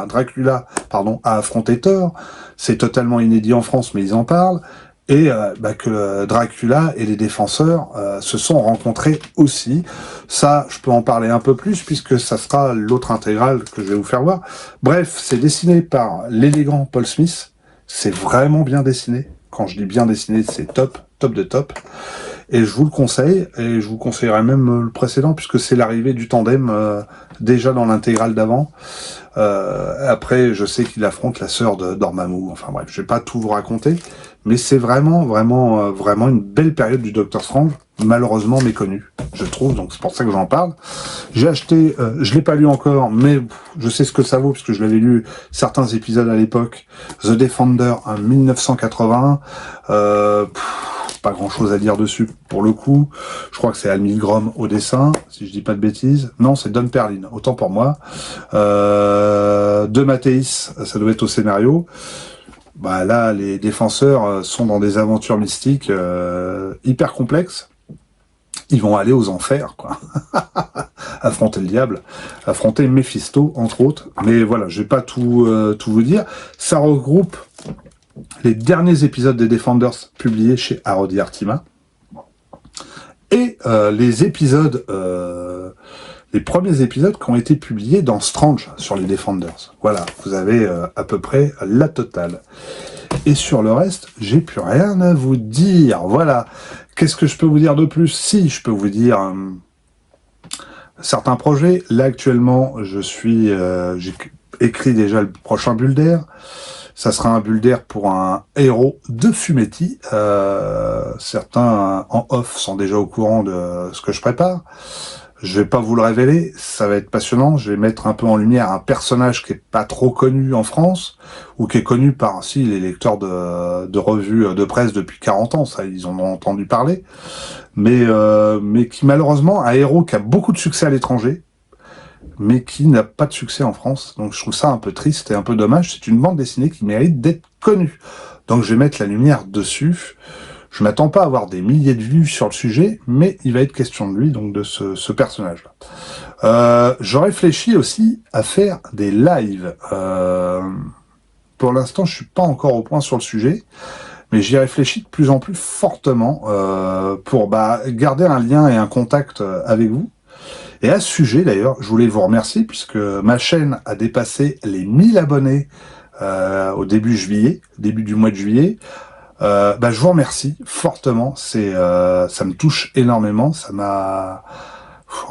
Dracula, a affronté Thor. C'est totalement inédit en France, mais ils en parlent. Et que Dracula et les défenseurs se sont rencontrés aussi. Ça, je peux en parler un peu plus, puisque ça sera l'autre intégrale que je vais vous faire voir. Bref, c'est dessiné par l'élégant Paul Smith. C'est vraiment bien dessiné. Quand je dis bien dessiné, c'est top de top. Et je vous le conseille, et je vous conseillerais même le précédent, puisque c'est l'arrivée du tandem déjà dans l'intégrale d'avant. Après, je sais qu'il affronte la sœur de Dormammu. Enfin bref, je vais pas tout vous raconter, mais c'est vraiment une belle période du Doctor Strange, malheureusement méconnue, je trouve. Donc c'est pour ça que j'en parle. J'ai acheté, je l'ai pas lu encore, mais je sais ce que ça vaut, puisque je l'avais lu certains épisodes à l'époque. The Defender en 1981. Pas grand chose à dire dessus pour le coup. Je crois que c'est Al Milgrom au dessin, si je dis pas de bêtises. Non, c'est Don Perlin, autant pour moi. De Mathéis, ça doit être au scénario. Bah là, les défenseurs sont dans des aventures mystiques hyper complexes. Ils vont aller aux enfers, quoi. Affronter le diable, affronter Mephisto, entre autres. Mais voilà, je vais pas tout vous dire. Ça regroupe les derniers épisodes des Defenders publiés chez Arodi Artima, et les premiers épisodes qui ont été publiés dans Strange sur les Defenders. Voilà, vous avez à peu près la totale. Et sur le reste, j'ai plus rien à vous dire. Voilà. Qu'est-ce que je peux vous dire de plus? Si, je peux vous dire certains projets. Là, actuellement, j'ai écrit déjà le prochain Bulder. Ça sera un Bulder pour un héros de Fumetti. Certains en off sont déjà au courant de ce que je prépare. Je vais pas vous le révéler, ça va être passionnant. Je vais mettre un peu en lumière un personnage qui est pas trop connu en France, ou qui est connu par les lecteurs de revues de presse depuis 40 ans, ça ils en ont entendu parler, mais qui malheureusement un héros qui a beaucoup de succès à l'étranger, mais qui n'a pas de succès en France. Donc je trouve ça un peu triste et un peu dommage. C'est une bande dessinée qui mérite d'être connue. Donc je vais mettre la lumière dessus. Je m'attends pas à avoir des milliers de vues sur le sujet, mais il va être question de lui, donc de ce personnage-là. Je réfléchis aussi à faire des lives. Pour l'instant, je suis pas encore au point sur le sujet, mais j'y réfléchis de plus en plus fortement pour garder un lien et un contact avec vous. Et à ce sujet, d'ailleurs, je voulais vous remercier, puisque ma chaîne a dépassé les 1000 abonnés au début du mois de juillet. Je vous remercie fortement, ça me touche énormément, ça m'a,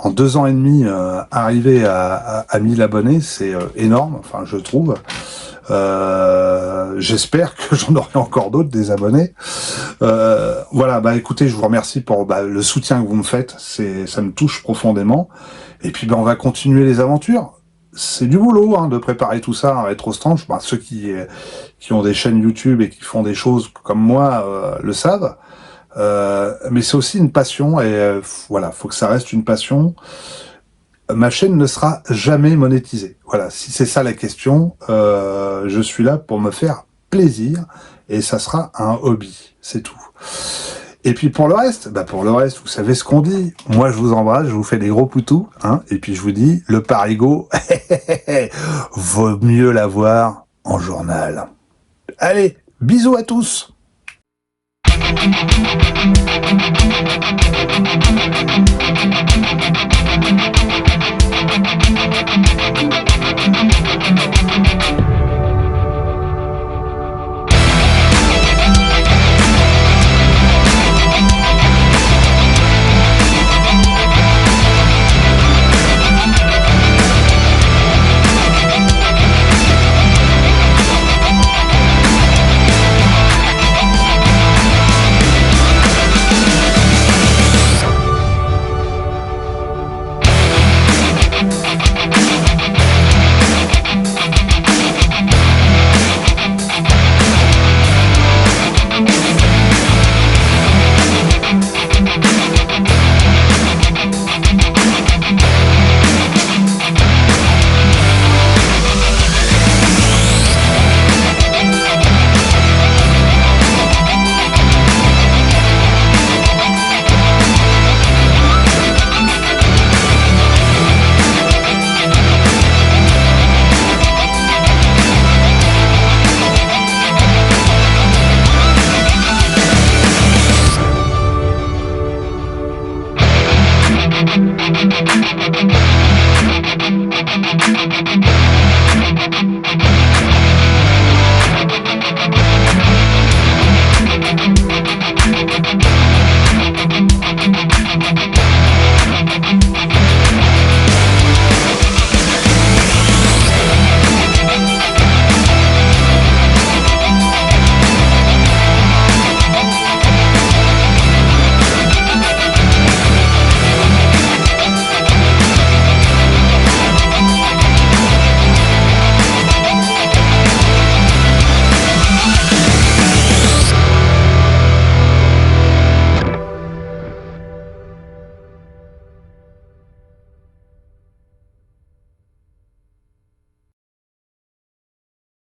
en 2 ans et demi, arrivé à 1000 abonnés, c'est énorme, enfin je trouve. J'espère que j'en aurai encore d'autres, des abonnés. Voilà, écoutez, je vous remercie pour le soutien que vous me faites, ça me touche profondément. Et puis on va continuer les aventures. C'est du boulot de préparer tout ça, un Rétro Strange. Ceux qui ont des chaînes YouTube et qui font des choses comme moi le savent. Mais c'est aussi une passion, et voilà, faut que ça reste une passion. ma chaîne ne sera jamais monétisée. Voilà, si c'est ça la question, je suis là pour me faire plaisir et ça sera un hobby, c'est tout. Et puis pour le reste, vous savez ce qu'on dit. Moi, je vous embrasse, je vous fais des gros poutous, hein, et puis je vous dis, le parigot, vaut mieux l'avoir en journal. Allez, bisous à tous.